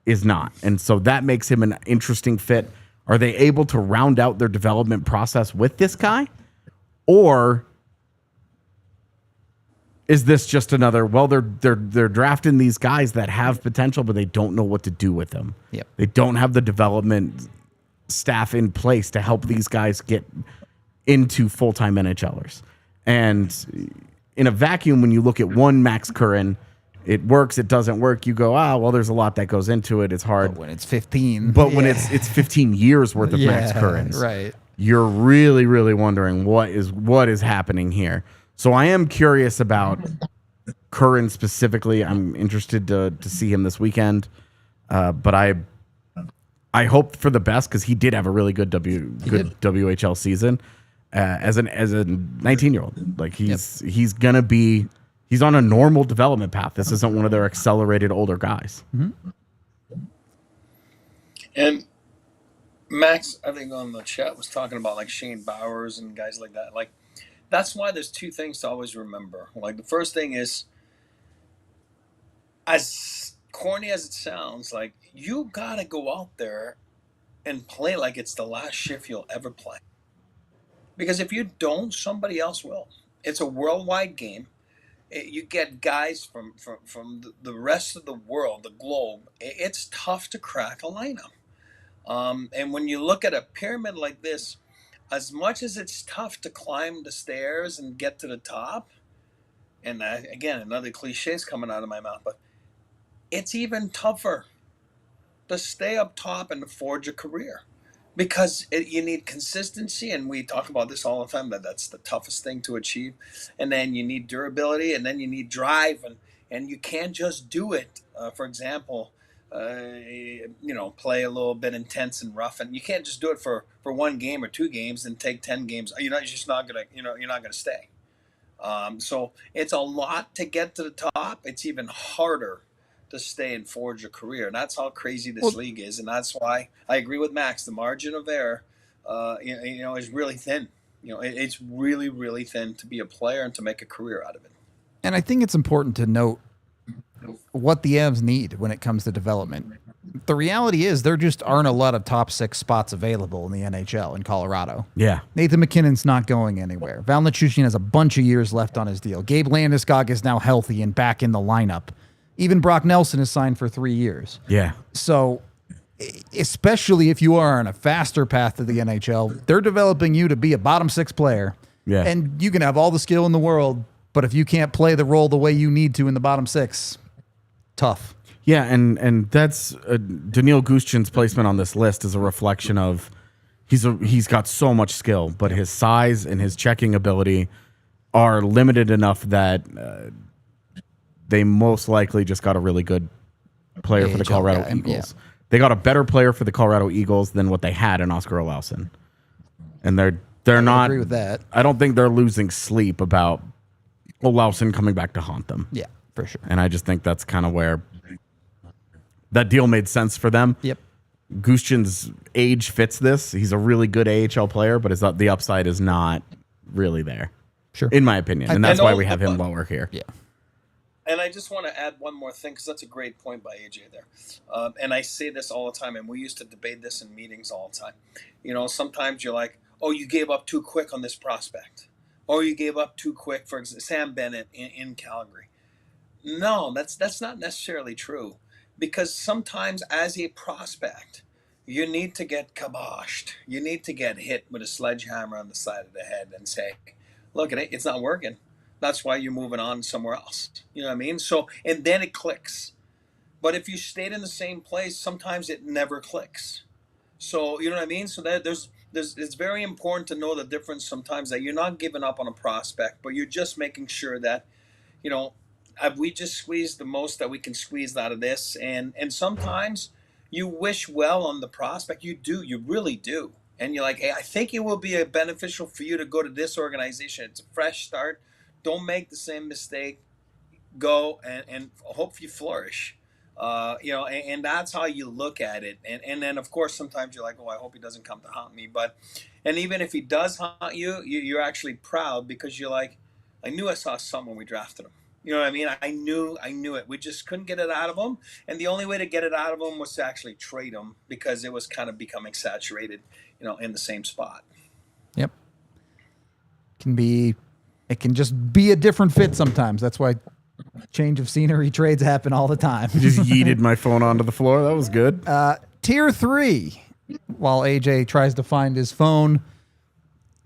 is not, and so that makes him an interesting fit. Are they able to round out their development process with this guy, or is this just another? Well, they're drafting these guys that have potential, but they don't know what to do with them. Yep. They don't have the development staff in place to help these guys get into full-time NHLers. And in a vacuum, when you look at one Max Curran, it works, it doesn't work. You go, well, there's a lot that goes into it. It's hard. But when it's 15. But when it's 15 years worth of Max Currans, right. You're really, really wondering what is happening here. So I am curious about Curran specifically. I'm interested to see him this weekend. But I hope for the best, because he did have a really good WHL season as a 19-year-old. He's on a normal development path. This isn't one of their accelerated older guys. Mm-hmm. And Max, I think on the chat, was talking about Shane Bowers and guys like that. That's why there's two things to always remember. The first thing is, as corny as it sounds, you got to go out there and play like it's the last shift you'll ever play. Because if you don't, somebody else will. It's a worldwide game. You get guys from the rest of the world, the globe. It's tough to crack a lineup. And when you look at a pyramid like this, as much as it's tough to climb the stairs and get to the top, and again, another cliche is coming out of my mouth, but it's even tougher to stay up top and to forge a career. Because you need consistency, and we talk about this all the time, that's the toughest thing to achieve. And then you need durability, and then you need drive, and you can't just do it. For example, play a little bit intense and rough, and you can't just do it for one game or 2 games and take 10 games. You're just not gonna, you're not gonna stay. So it's a lot to get to the top. It's even harder to stay and forge a career. And that's how crazy this league is. And that's why I agree with Max. The margin of error, is really thin. It's really, really thin to be a player and to make a career out of it. And I think it's important to note what the Avs need when it comes to development. The reality is there just aren't a lot of top 6 spots available in the NHL in Colorado. Yeah. Nathan McKinnon's not going anywhere. Val Nichushkin has a bunch of years left on his deal. Gabe Landeskog is now healthy and back in the lineup. Even Brock Nelson is signed for 3 years. Yeah. So, especially if you are on a faster path to the NHL, they're developing you to be a bottom 6 player. Yeah. And you can have all the skill in the world, but if you can't play the role the way you need to in the bottom 6, tough. Yeah, and that's Daniil Gushchin's placement on this list is a reflection of he's got so much skill, but his size and his checking ability are limited enough that they most likely just got a really good player for the Colorado Eagles. Yeah. They got a better player for the Colorado Eagles than what they had in Oscar Olausson. And they're not. I agree with that. I don't think they're losing sleep about Olausson coming back to haunt them. Yeah, for sure. And I just think that's kind of where that deal made sense for them. Yep. Gushchin's age fits this. He's a really good AHL player, but the upside is not really there. Sure. In my opinion. And that's why we have him lower here. Yeah. And I just want to add one more thing, because that's a great point by AJ there. And I say this all the time, and we used to debate this in meetings all the time. Sometimes you're like, oh, you gave up too quick on this prospect. Or you gave up too quick for Sam Bennett in Calgary. No, that's not necessarily true. Because sometimes as a prospect, you need to get kiboshed. You need to get hit with a sledgehammer on the side of the head and say, look at it, it's not working. That's why you're moving on somewhere else. You know what I mean? So, and then it clicks. But if you stayed in the same place, sometimes it never clicks. So, you know what I mean? So that there's it's very important to know the difference sometimes, that you're not giving up on a prospect, but you're just making sure that, you know, have we just squeezed the most that we can squeeze out of this? And sometimes you wish well on the prospect. You do. You really do. And you're like, hey, I think it will be beneficial for you to go to this organization. It's a fresh start. Don't make the same mistake. Go and hope you flourish. You know, and that's how you look at it. And then, of course, sometimes you're like, oh, I hope he doesn't come to haunt me. And even if he does haunt you, you're actually proud, because you're like, I knew I saw something when we drafted him. You know what I mean? I knew it. We just couldn't get it out of him. And the only way to get it out of him was to actually trade him, because it was kind of becoming saturated, you know, in the same spot. Yep. It can just be a different fit sometimes. That's why change of scenery trades happen all the time. Just yeeted my phone onto the floor. That was good. Tier 3, while AJ tries to find his phone.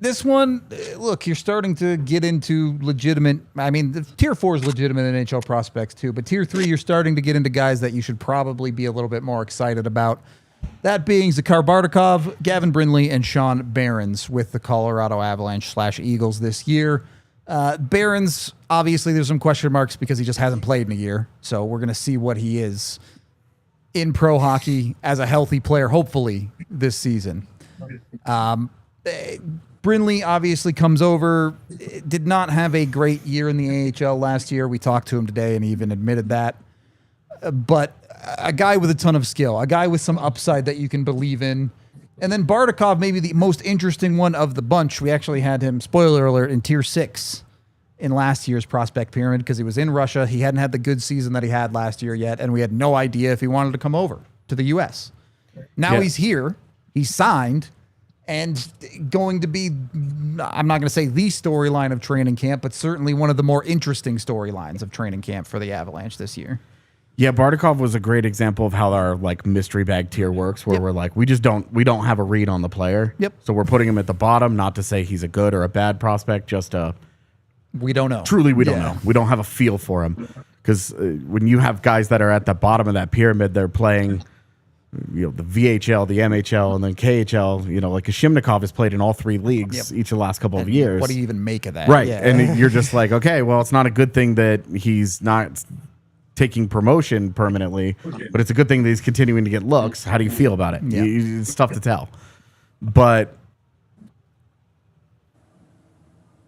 This one, look, you're starting to get into legitimate. I mean, Tier 4 is legitimate NHL prospects too, but Tier 3, you're starting to get into guys that you should probably be a little bit more excited about. That being Zakhar Bartikov, Gavin Brindley, and Sean Behrens with the Colorado Avalanche /Eagles this year. Behrens, obviously, there's some question marks because he just hasn't played in a year, so we're going to see what he is in pro hockey as a healthy player, hopefully, this season. Brindley obviously comes over, did not have a great year in the AHL last year. We talked to him today and he even admitted that. But a guy with a ton of skill, a guy with some upside that you can believe in. And then Bartikov, maybe the most interesting one of the bunch. We actually had him, spoiler alert, in Tier 6 in last year's prospect pyramid because he was in Russia. He hadn't had the good season that he had last year yet, and we had no idea if he wanted to come over to the U.S. Now he's here. He's signed. And going to be, I'm not going to say the storyline of training camp, but certainly one of the more interesting storylines of training camp for the Avalanche this year. Yeah, Bartikov was a great example of how our like mystery bag tier works, where we're like, we don't have a read on the player. Yep. So we're putting him at the bottom, not to say he's a good or a bad prospect, just we don't know. Truly, we don't know. We don't have a feel for him, because when you have guys that are at the bottom of that pyramid, they're playing, you know, the VHL, the MHL, and then KHL. You know, like Shimnikov has played in all three leagues each of the last couple of years. What do you even make of that? Right. Yeah. And you're just like, okay, well, it's not a good thing that he's not taking promotion permanently, but it's a good thing that he's continuing to get looks. How do you feel about it? Yeah. It's tough to tell. But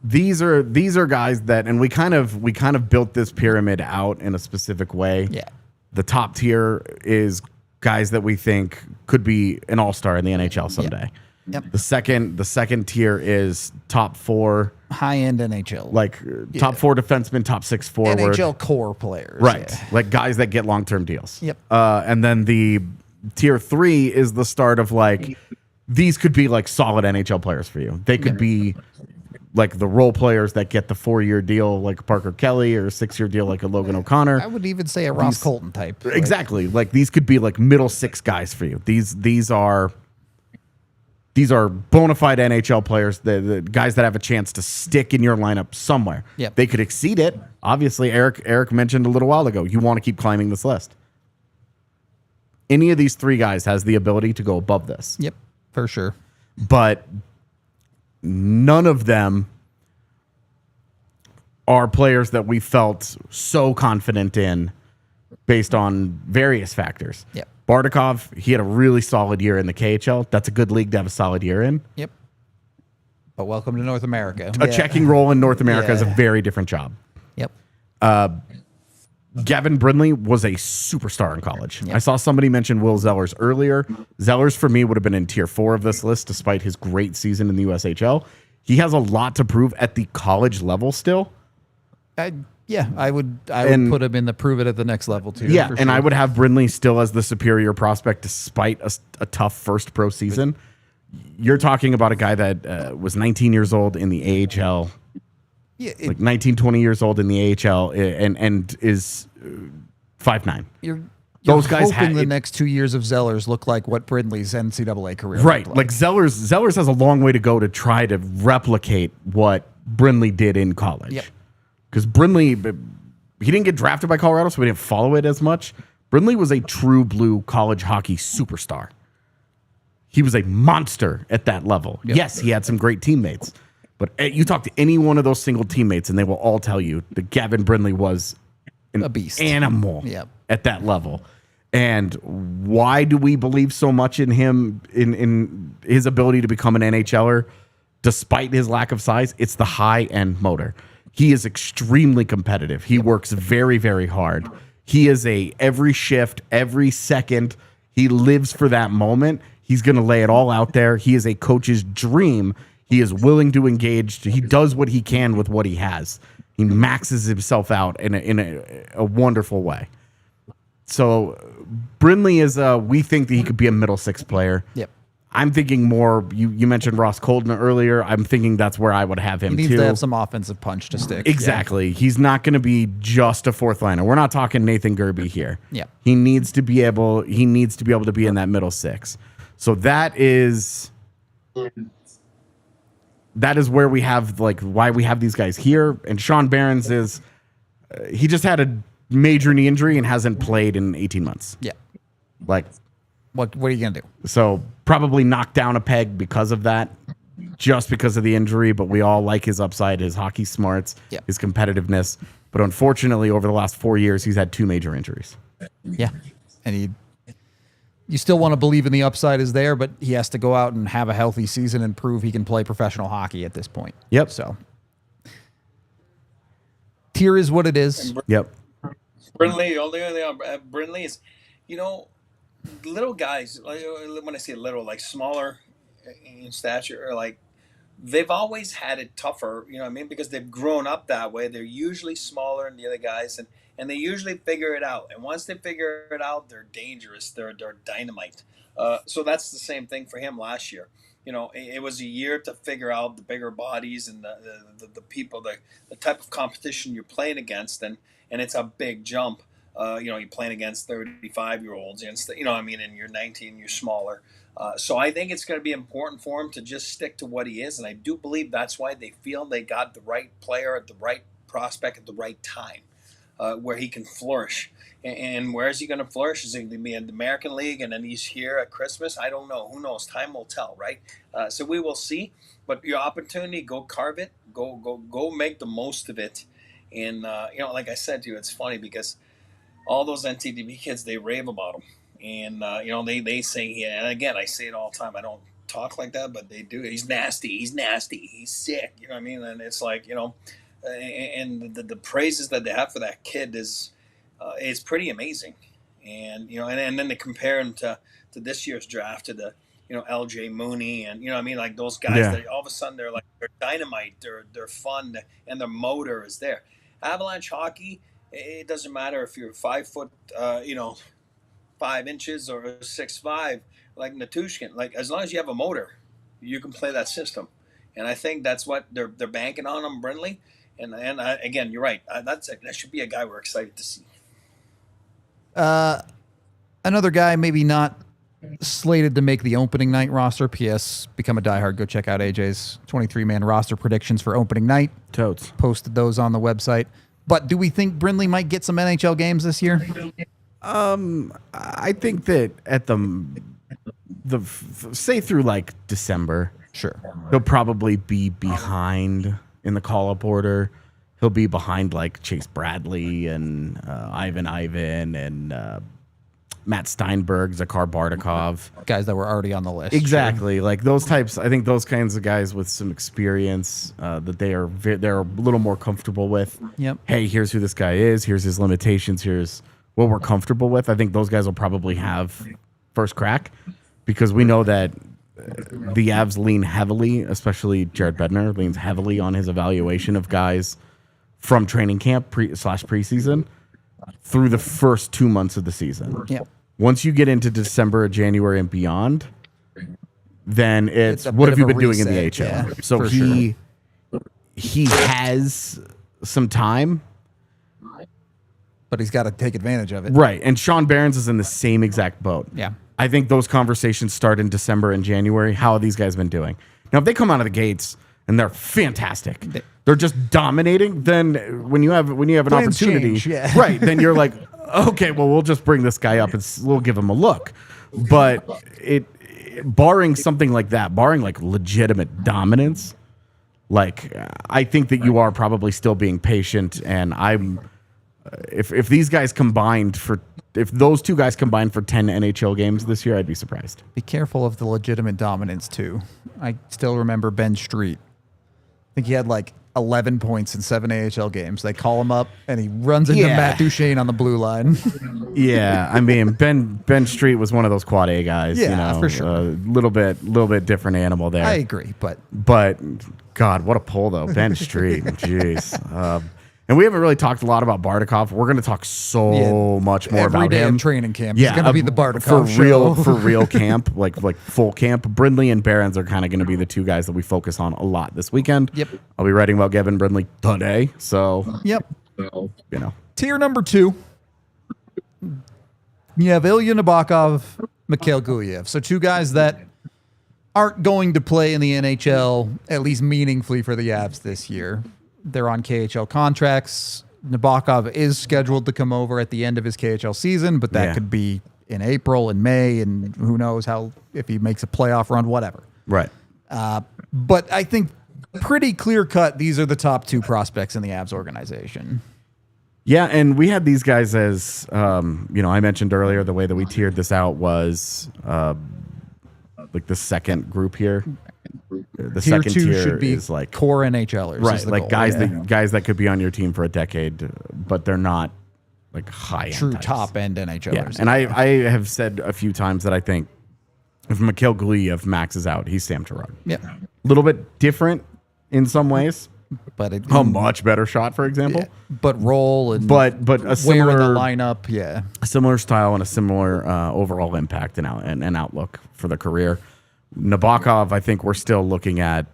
these are guys that, and we kind of built this pyramid out in a specific way. Yeah. The top tier is guys that we think could be an all-star in the NHL someday. Yep. The second tier is top 4 high-end NHL. like top 4 defensemen, top 6 forward. NHL core players. Right. Yeah. Like guys that get long-term deals. Yep. And then the tier 3 is the start of like, these could be like solid NHL players for you. They could be like the role players that get the 4-year deal like Parker Kelly, or a 6-year deal like a Logan O'Connor. I would even say a Ross Colton type. Exactly. Like these could be like middle 6 guys for you. These are bona fide NHL players, the guys that have a chance to stick in your lineup somewhere. Yep. They could exceed it. Obviously, Eric mentioned a little while ago, you want to keep climbing this list. Any of these 3 guys has the ability to go above this. Yep, for sure. But none of them are players that we felt so confident in based on various factors. Yep. Bartikov, he had a really solid year in the KHL. That's a good league to have a solid year in. Yep. But welcome to North America. A checking role in North America is a very different job. Yep. Gavin Brindley was a superstar in college. Yep. I saw somebody mention Will Zellers earlier. Zellers, for me, would have been in tier 4 of this list, despite his great season in the USHL. He has a lot to prove at the college level still. I would put him in the prove it at the next level too. Yeah, and I would have Brindley still as the superior prospect despite a tough first pro season. You're talking about a guy that was 19 years old in the AHL. Yeah, like 19, 20 years old in the AHL and is 5'9". Those guys hoping the next 2 years of Zellers look like what Brindley's NCAA career right. looked Like Zellers has a long way to go to try to replicate what Brindley did in college. Yep. Because Brindley, he didn't get drafted by Colorado, so we didn't follow it as much. Brindley was a true blue college hockey superstar. He was a monster at that level. Yep. Yes, he had some great teammates. But you talk to any one of those single teammates, and they will all tell you that Gavin Brindley was a beast. Animal Yep. at that level. And why do we believe so much in him, in his ability to become an NHLer, despite his lack of size? It's the high-end motor. He is extremely competitive. He works very, very hard. He is every shift, every second, he lives for that moment. He's going to lay it all out there. He is a coach's dream. He is willing to engage. He does what he can with what he has. He maxes himself out in a wonderful way. So Brindley is we think that he could be a middle six player. Yep. I'm thinking more, you mentioned Ross Colton earlier. I'm thinking that's where I would have him He too. needs to have some offensive punch to stick. Exactly. Yeah. He's not going to be just a fourth liner. We're not talking Nathan Gerby here. Yeah. He needs to be able to be in that middle six. So that is where we have, like, why we have these guys here. And Sean Behrens is he just had a major knee injury and hasn't played in 18 months. Yeah. Like, what are you going to do? So probably knocked down a peg because of that, just because of the injury. But we all like his upside, his hockey smarts, his competitiveness. But unfortunately, over the last 4 years, he's had 2 major injuries. Yeah. And you still want to believe in the upside is there, but he has to go out and have a healthy season and prove he can play professional hockey at this point. Yep. So tier is what it is. Yep. Brindley, only Brindley is, little guys, like, when I say little, like smaller in stature, or like, they've always had it tougher, you know what I mean? Because they've grown up that way. They're usually smaller than the other guys, and they usually figure it out. And once they figure it out, they're dangerous. They're dynamite. So that's the same thing for him last year. It was a year to figure out the bigger bodies and the people, the type of competition you're playing against, and it's a big jump. You're playing against 35-year-olds, and you're 19, you're smaller. So I think it's going to be important for him to just stick to what he is. And I do believe that's why they feel they got the right player at the right prospect at the right time, where he can flourish. And where is he going to flourish? Is he going to be in the American League and then he's here at Christmas? I don't know. Who knows? Time will tell, right? So we will see. But your opportunity, go carve it. Go make the most of it. And, like I said to you, it's funny because all those NTDB kids, they rave about him. And, they say, and again, I say it all the time. I don't talk like that, but they do. He's nasty. He's sick. You know what I mean? And it's like, and the praises that they have for that kid is pretty amazing. And, and then they compare him to this year's draft, to the, LJ Mooney, and, like those guys that all of a sudden they're dynamite, they're fun, and their motor is there. Avalanche hockey, it doesn't matter if you're 5 foot, 5 inches or 6'5", like Natushkin. Like, as long as you have a motor, you can play that system. And I think that's what they're banking on Brindley. And again, you're right. That should be a guy we're excited to see. Another guy maybe not slated to make the opening night roster. P.S. Become a diehard. Go check out AJ's 23-man roster predictions for opening night. Totes. Posted those on the website. But do we think Brindley might get some NHL games this year? I think that at the say through like December, sure, he'll probably be behind in the call-up order. He'll be behind like Chase Bradley and Ivan and Matt Steinberg, Zakhar Bardakov. Guys that were already on the list. Exactly. Sure. Like those types, I think those kinds of guys with some experience that they're a little more comfortable with. Yep. Hey, here's who this guy is. Here's his limitations. Here's what we're comfortable with. I think those guys will probably have first crack because we know that the Avs lean heavily, especially Jared Bednar leans heavily on his evaluation of guys from training camp preseason through the first 2 months of the season. Yeah. Once you get into December, January, and beyond, then it's what have you been doing in the AHL? Yeah, so he has some time. but he's got to take advantage of it. Right. And Sean Barons is in the same exact boat. Yeah. I think those conversations start in December and January. How have these guys been doing? Now, if they come out of the gates and they're fantastic, they're just dominating, then when you have an Plans opportunity, change, yeah. right, then you're like, okay, well, we'll just bring this guy up and we'll give him a look. But barring something like that, barring like legitimate dominance, like I think that you are probably still being patient. And if these guys combined if those two guys combined for 10 NHL games this year, I'd be surprised. Be careful of the legitimate dominance, too. I still remember Ben Street. I think he had like 11 points in 7 AHL games. They call him up, and he runs into Matt Duchene on the blue line. Yeah, I mean, Ben Street was one of those quad A guys. Yeah, for sure. A little bit different animal there. I agree, but God, what a pull, though. Ben Street, jeez. And we haven't really talked a lot about Bardakov. We're going to talk so much more about every day him. of training camp. It's going to be the Bardakov for real camp, like full camp. Brindley and Barons are kind of going to be the two guys that we focus on a lot this weekend. Yep. I'll be writing about Gavin Brindley today. So, yep. Tier number 2. You have Ilya Nabokov, Mikhail Gulyev. So 2 guys that aren't going to play in the NHL, at least meaningfully for the Avs this year. They're on KHL contracts. Nabokov is scheduled to come over at the end of his KHL season, but that could be in April and May, and who knows if he makes a playoff run, whatever. Right. But I think pretty clear cut, these are the top 2 prospects in the Avs organization. Yeah, and we had these guys as, I mentioned earlier, the way that we tiered this out was like the second group here. The tier second 2 tier should be is like core NHLers, right? Like goal. guys that could be on your team for a decade, but they're not like high true types. top end NHLers. Yeah. And I have said a few times that I think if Mikhail Gulyev maxes out, he's Sam Terug. Yeah, a little bit different in some ways, but a much better shot, for example. Yeah, but role and but a similar where in the lineup, a similar style and a similar overall impact and outlook for the career. Nabokov, I think we're still looking at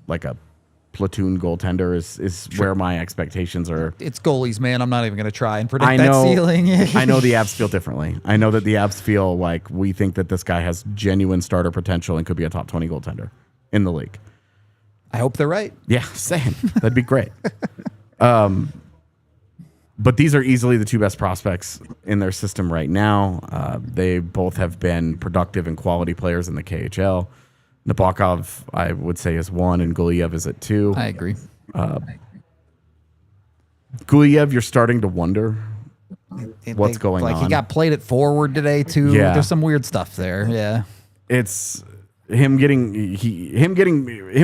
like a platoon goaltender is where my expectations are. It's goalies, man. I'm not even going to try and predict that ceiling. I know the Avs feel differently. I know that the Avs feel like we think that this guy has genuine starter potential and could be a top 20 goaltender in the league. I hope they're right. Yeah, same. That'd be great. But these are easily the 2 best prospects in their system right now. They both have been productive and quality players in the KHL. Nabokov, I would say, is 1, and Gulyev is at 2. I agree. Gulyev, you're starting to wonder what's going on. Like he got played at forward today too. Yeah. There's some weird stuff there. Yeah. It's him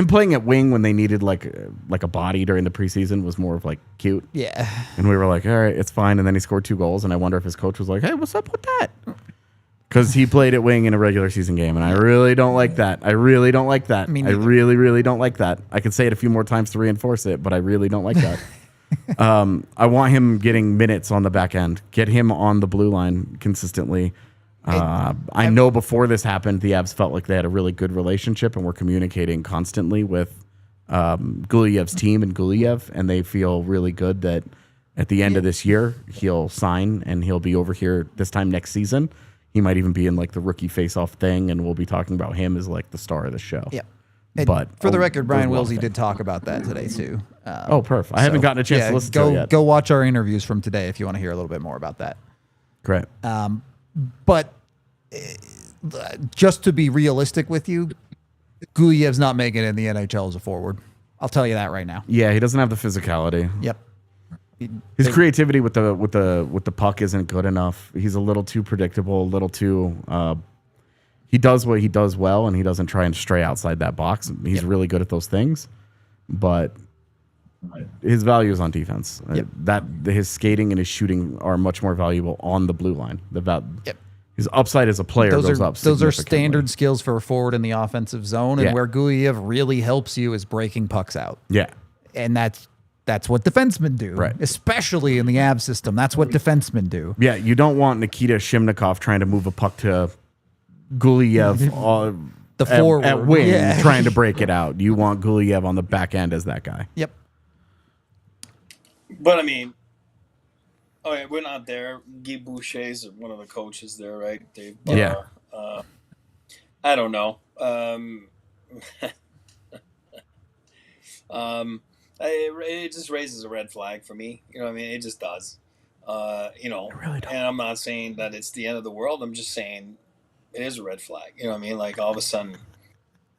playing at wing when they needed like a body during the preseason was more of like cute. Yeah. And we were like, all right, it's fine. And then he scored 2 goals, and I wonder if his coach was like, hey, what's up with that? Because he played at wing in a regular season game, and I really don't like that. I really, really don't like that. I could say it a few more times to reinforce it, but I really don't like that. I want him getting minutes on the back end. Get him on the blue line consistently. I know before this happened, the Avs felt like they had a really good relationship and were communicating constantly with Gulyev's team and Gulyev, and they feel really good that at the end of this year, he'll sign and he'll be over here this time next season. He might even be in like the rookie face-off thing, and we'll be talking about him as like the star of the show. Yeah. But for the record, Brian Wilsey did talk about that today too. Perfect. I haven't gotten a chance to listen to it yet. Go watch our interviews from today if you want to hear a little bit more about that. Great. But just to be realistic with you, Gulyev's not making it in the NHL as a forward. I'll tell you that right now. Yeah, he doesn't have the physicality. Yep. His creativity with the puck isn't good enough. He's a little too predictable, a little too. He does what he does well, and he doesn't try and stray outside that box. He's really good at those things, but his value is on defense. His skating and his shooting are much more valuable on the blue line. His upside as a player goes up. Those are standard skills for a forward in the offensive zone, and where Gulyev really helps you is breaking pucks out. Yeah, and that's what defensemen do, right? Especially in the Avs system, that's what defensemen do. Yeah, you don't want Nikita Shimnikov trying to move a puck to Gulyev the forward at wing, trying to break it out. You want Gulyev on the back end as that guy. Yep. But I mean, oh yeah, we're not there. Guy Boucher's one of the coaches there, right? Dave Barr. Yeah. I don't know. It just raises a red flag for me. You know what I mean? It just does. You know, really don't. and I'm not saying that it's the end of the world. I'm just saying it is a red flag. You know what I mean? Like all of a sudden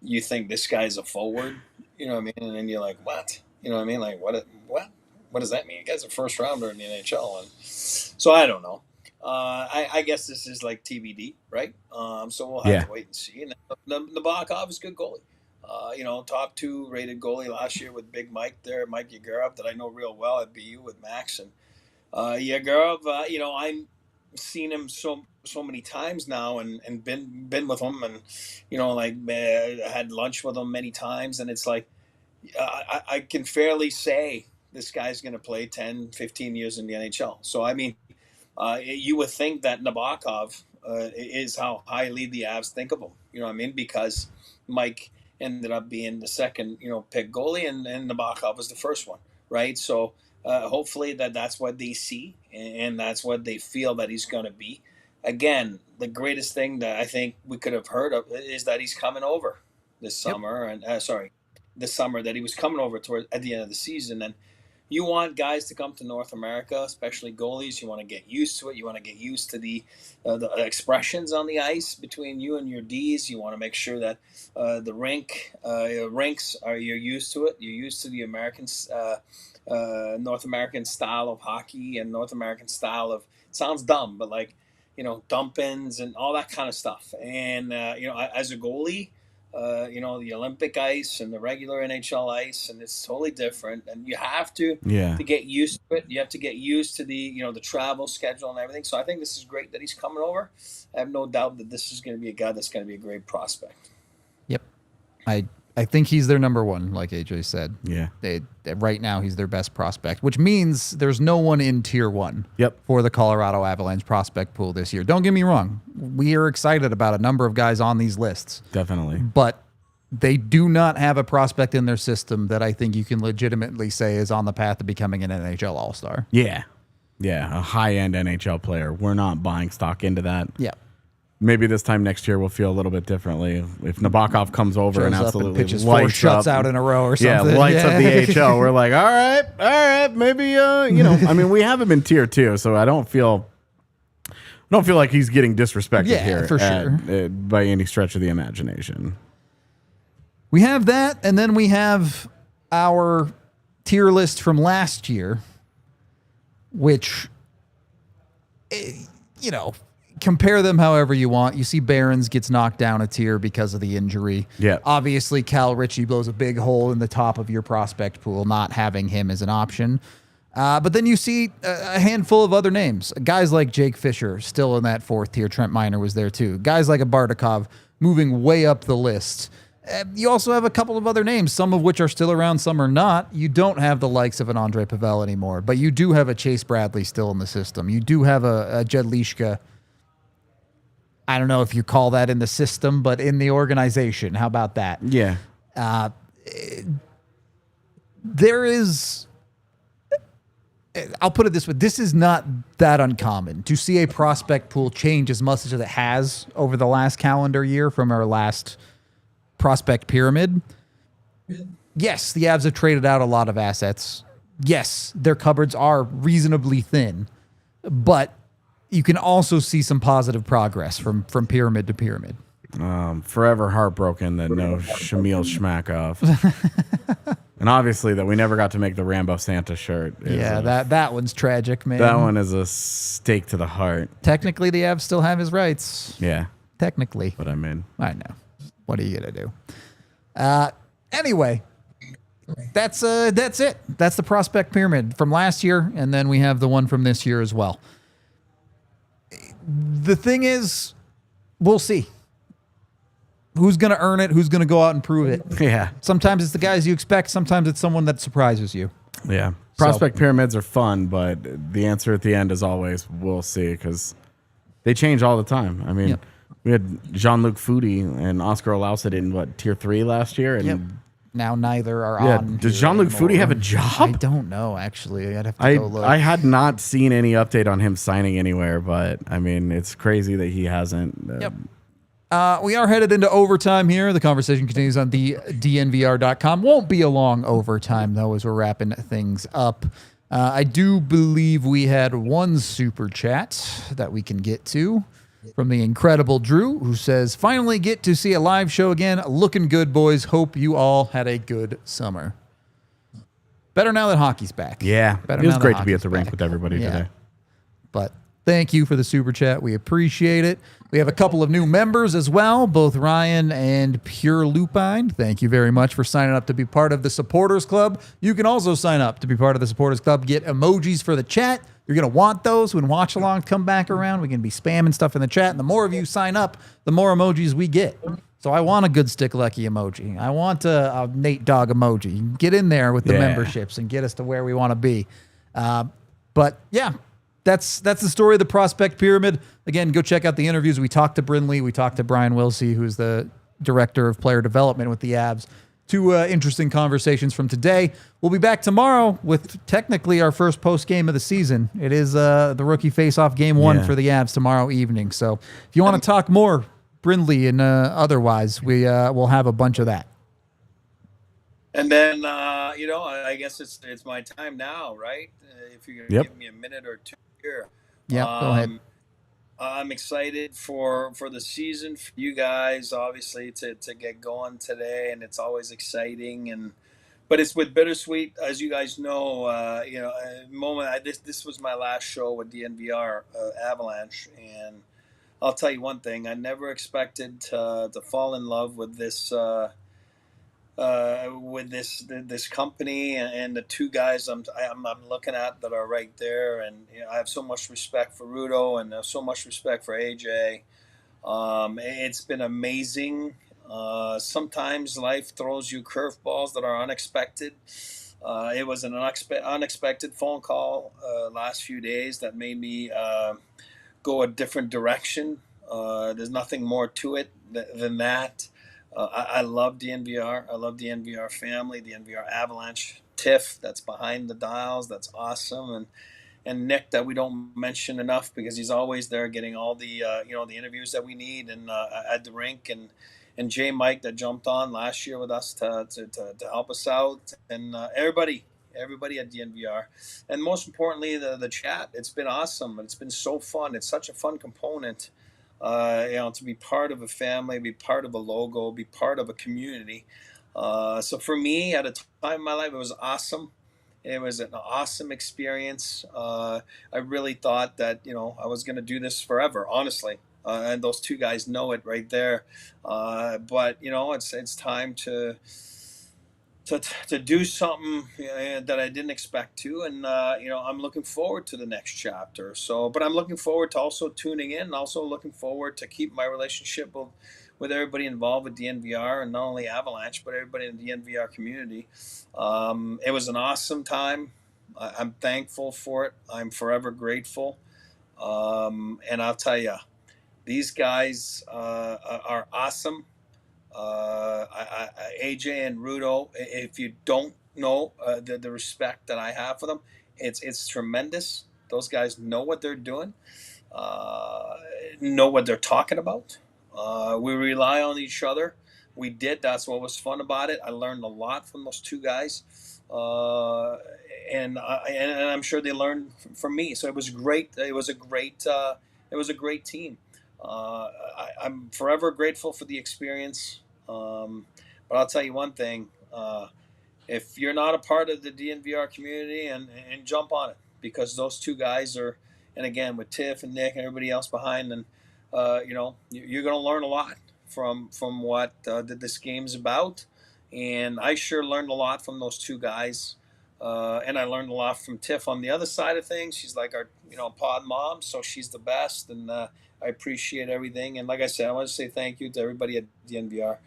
you think this guy's a forward, you know what I mean? And then you're like, what? You know what I mean? Like what does that mean? The guy's a first rounder in the NHL. And so I don't know. I guess this is like TBD, right? So we'll have to wait and see. And Nabokov is a good goalie. You know, top 2 rated goalie last year with Big Mike there, Mike Yegorov, that I know real well at BU with Max. And Yegorov, you know, I've seen him so many times now and been with him, and you know, like had lunch with him many times, and it's like I can fairly say this guy's going to play 10, 15 years in the NHL. So I mean, you would think that Nabokov is how highly the Avs think of him. You know what I mean? Because Mike ended up being the second, you know, pick goalie, and Nabokov was the first one, right? So hopefully that's what they see, and that's what they feel that he's going to be. Again, the greatest thing that I think we could have heard of is that he's coming over this summer, and this summer that he was coming over at the end of the season. And you want guys to come to North America, especially goalies. You want to get used to it. You want to get used to the expressions on the ice between you and your Ds. You want to make sure that the rinks are, you're used to it. You're used to the Americans. North American style of hockey and North American style of, sounds dumb, but like, you know, dump-ins and all that kind of stuff. And, you know, as a goalie, you know, the Olympic ice and the regular NHL ice, and it's totally different. And you have to get used to it. You have to get used to the, you know, the travel schedule and everything. So I think this is great that he's coming over. I have no doubt that this is going to be a guy that's going to be a great prospect. Yep. I think he's their number one, like AJ said. Yeah. Right now, he's their best prospect, which means there's no one in tier 1 for the Colorado Avalanche prospect pool this year. Don't get me wrong. We are excited about a number of guys on these lists. Definitely. But they do not have a prospect in their system that I think you can legitimately say is on the path to becoming an NHL All-Star. Yeah. Yeah, a high-end NHL player. We're not buying stock into that. Yeah. Maybe this time next year we'll feel a little bit differently. If Nabokov comes over and absolutely pitches 4 shuts out in a row or something. Yeah, lights up the AHL. We're like, all right, maybe, you know, I mean, we have him in tier 2, so I don't feel like he's getting disrespected here for sure. By any stretch of the imagination. We have that, and then we have our tier list from last year, which, you know, compare them however you want. You see Barons gets knocked down a tier because of the injury. Yeah. Obviously, Cal Ritchie blows a big hole in the top of your prospect pool, not having him as an option. But then you see a handful of other names. Guys like Jake Fisher, still in that 4th tier. Trent Miner was there too. Guys like a Bardakov moving way up the list. You also have a couple of other names, some of which are still around, some are not. You don't have the likes of an Andre Pavel anymore, but you do have a Chase Bradley still in the system. You do have a Jed Lishka. I don't know if you call that in the system, but in the organization. How about that? Yeah. There is, I'll put it this way, this is not that uncommon to see a prospect pool change as much as it has over the last calendar year from our last prospect pyramid. Yes, the Avs have traded out a lot of assets. Yes, their cupboards are reasonably thin, but you can also see some positive progress from pyramid to pyramid. Forever heartbroken that no Shamil Shmakov. And obviously that we never got to make the Rambo Santa shirt. That one's tragic, man. That one is a stake to the heart. Technically, the Avs still have his rights. Yeah. Technically. But I mean. I know. What are you going to do? Anyway, that's it. That's the prospect pyramid from last year, and then we have the one from this year as well. The thing is, we'll see. Who's going to earn it? Who's going to go out and prove it? Yeah. Sometimes it's the guys you expect. Sometimes it's someone that surprises you. Yeah. Prospect pyramids are fun, but the answer at the end is always, we'll see, because they change all the time. I mean, we had Jean-Luc Foudy and Oscar ALLCITY in, tier 3 last year? And now neither are Yeah, on. does here Jean-Luc anymore. Foudy have a job? I don't know, actually. I'd have to go look. I had not seen any update on him signing anywhere, but I mean, it's crazy that he hasn't. Yep. We are headed into overtime here. The conversation continues on the DNVR.com. Won't be a long overtime, though, as we're wrapping things up. I do believe we had one super chat that we can get to from the incredible Drew, who says, finally get to see a live show again. Looking good, boys. Hope you all had a good summer. Better now that hockey's back. Yeah, Better it was now that great to be at hockey's the rink back. with everybody today. But thank you for the super chat. We appreciate it. We have a couple of new members as well, both Ryan and Pure Lupine. Thank you very much for signing up to be part of the Supporters Club. You can also sign up to be part of the Supporters Club. Get emojis for the chat. You're going to want those when watch alongs come back around. We can be spamming stuff in the chat. And the more of you sign up, the more emojis we get. So I want a good stick lucky emoji. I want a Nate Dogg emoji. Get in there with the memberships and get us to where we want to be. But yeah, that's the story of the prospect pyramid. Again, go check out the interviews. We talked to Brindley. We talked to Brian Wilsey, who's the director of player development with the Avs. Two interesting conversations from today. We'll be back tomorrow with technically our first post game of the season. It is the rookie face-off game one for the Avs tomorrow evening. So if you want to talk more, Brindley and otherwise, we'll have a bunch of that. And then, I guess it's my time now, right? If you're going to give me a minute or two here. Yeah, go ahead. I'm excited for the season, for you guys, obviously, to get going today, and it's always exciting. But it's with bittersweet, as you guys know. This was my last show with DNVR Avalanche, and I'll tell you one thing: I never expected to fall in love with this company and the two guys I'm looking at that are right there, and I have so much respect for Rudo and so much respect for AJ. It's been amazing. Sometimes life throws you curveballs that are unexpected. It was an unexpected phone call last few days that made me go a different direction. There's nothing more to it than that. I love DNVR. I love the DNVR family, the DNVR Avalanche. Tiff, that's behind the dials. That's awesome. And Nick, that we don't mention enough because he's always there getting all the the interviews that we need and at the rink. And Jay Mike that jumped on last year with us to help us out. And everybody at DNVR. And most importantly, the chat. It's been awesome. It's been so fun. It's such a fun component. To be part of a family, be part of a logo, be part of a community. So for me, at a time in my life, it was awesome. It was an awesome experience. I really thought that, I was going to do this forever, honestly. And those two guys know it right there. But it's time to do something that I didn't expect to, and I'm looking forward to the next chapter. But I'm looking forward to also tuning in, and also looking forward to keep my relationship with everybody involved with DNVR, and not only Avalanche, but everybody in the DNVR community. It was an awesome time. I'm thankful for it. I'm forever grateful. And I'll tell you, these guys are awesome. AJ and Rudo, if you don't know the respect that I have for them, it's tremendous. Those guys know what they're doing, know what they're talking about. We rely on each other. We did. That's what was fun about it. I learned a lot from those two guys, and I'm sure they learned from me. So it was great. It was a great team. I'm forever grateful for the experience. But I'll tell you one thing, if you're not a part of the DNVR community, and jump on it, because those two guys are, and again, with Tiff and Nick and everybody else behind, and you're going to learn a lot from what this game's about. And I sure learned a lot from those two guys. And I learned a lot from Tiff on the other side of things. She's like our, pod mom, so she's the best, and I appreciate everything. And like I said, I want to say thank you to everybody at DNVR,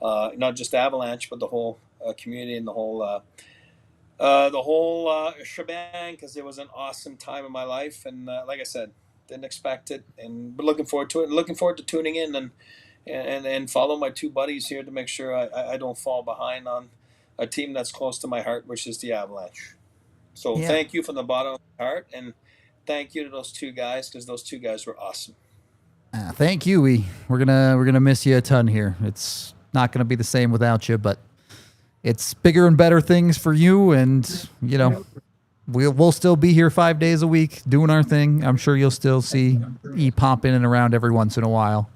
not just Avalanche, but the whole community and the whole shebang, because it was an awesome time in my life. And like I said, didn't expect it, but looking forward to it, and looking forward to tuning in and follow my two buddies here to make sure I don't fall behind on a team that's close to my heart, which is the Avalanche. So Yeah. thank you from the bottom of my heart, and thank you to those two guys, because those two guys were awesome. Thank you. We're gonna miss you a ton here. It's not gonna be the same without you, but it's bigger and better things for you, and you know we'll still be here 5 days a week doing our thing. I'm sure you'll still see E pop in and around every once in a while.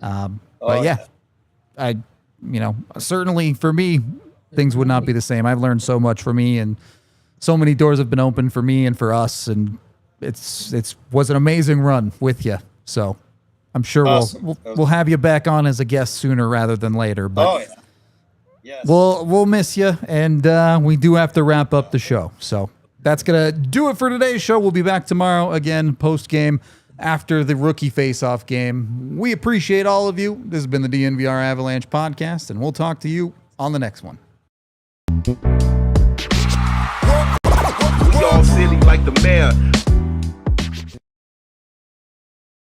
But yeah, I certainly for me things would not be the same. I've learned so much from E, and so many doors have been opened for me and for us, and it's was an amazing run with you. So I'm sure Awesome. we'll have you back on as a guest sooner rather than later. But yes. we'll miss you, and we do have to wrap up the show. So that's gonna do it for today's show. We'll be back tomorrow again post game after the rookie face-off game. We appreciate all of you. This has been the DNVR Avalanche Podcast, and we'll talk to you on the next one. We all silly like the mayor.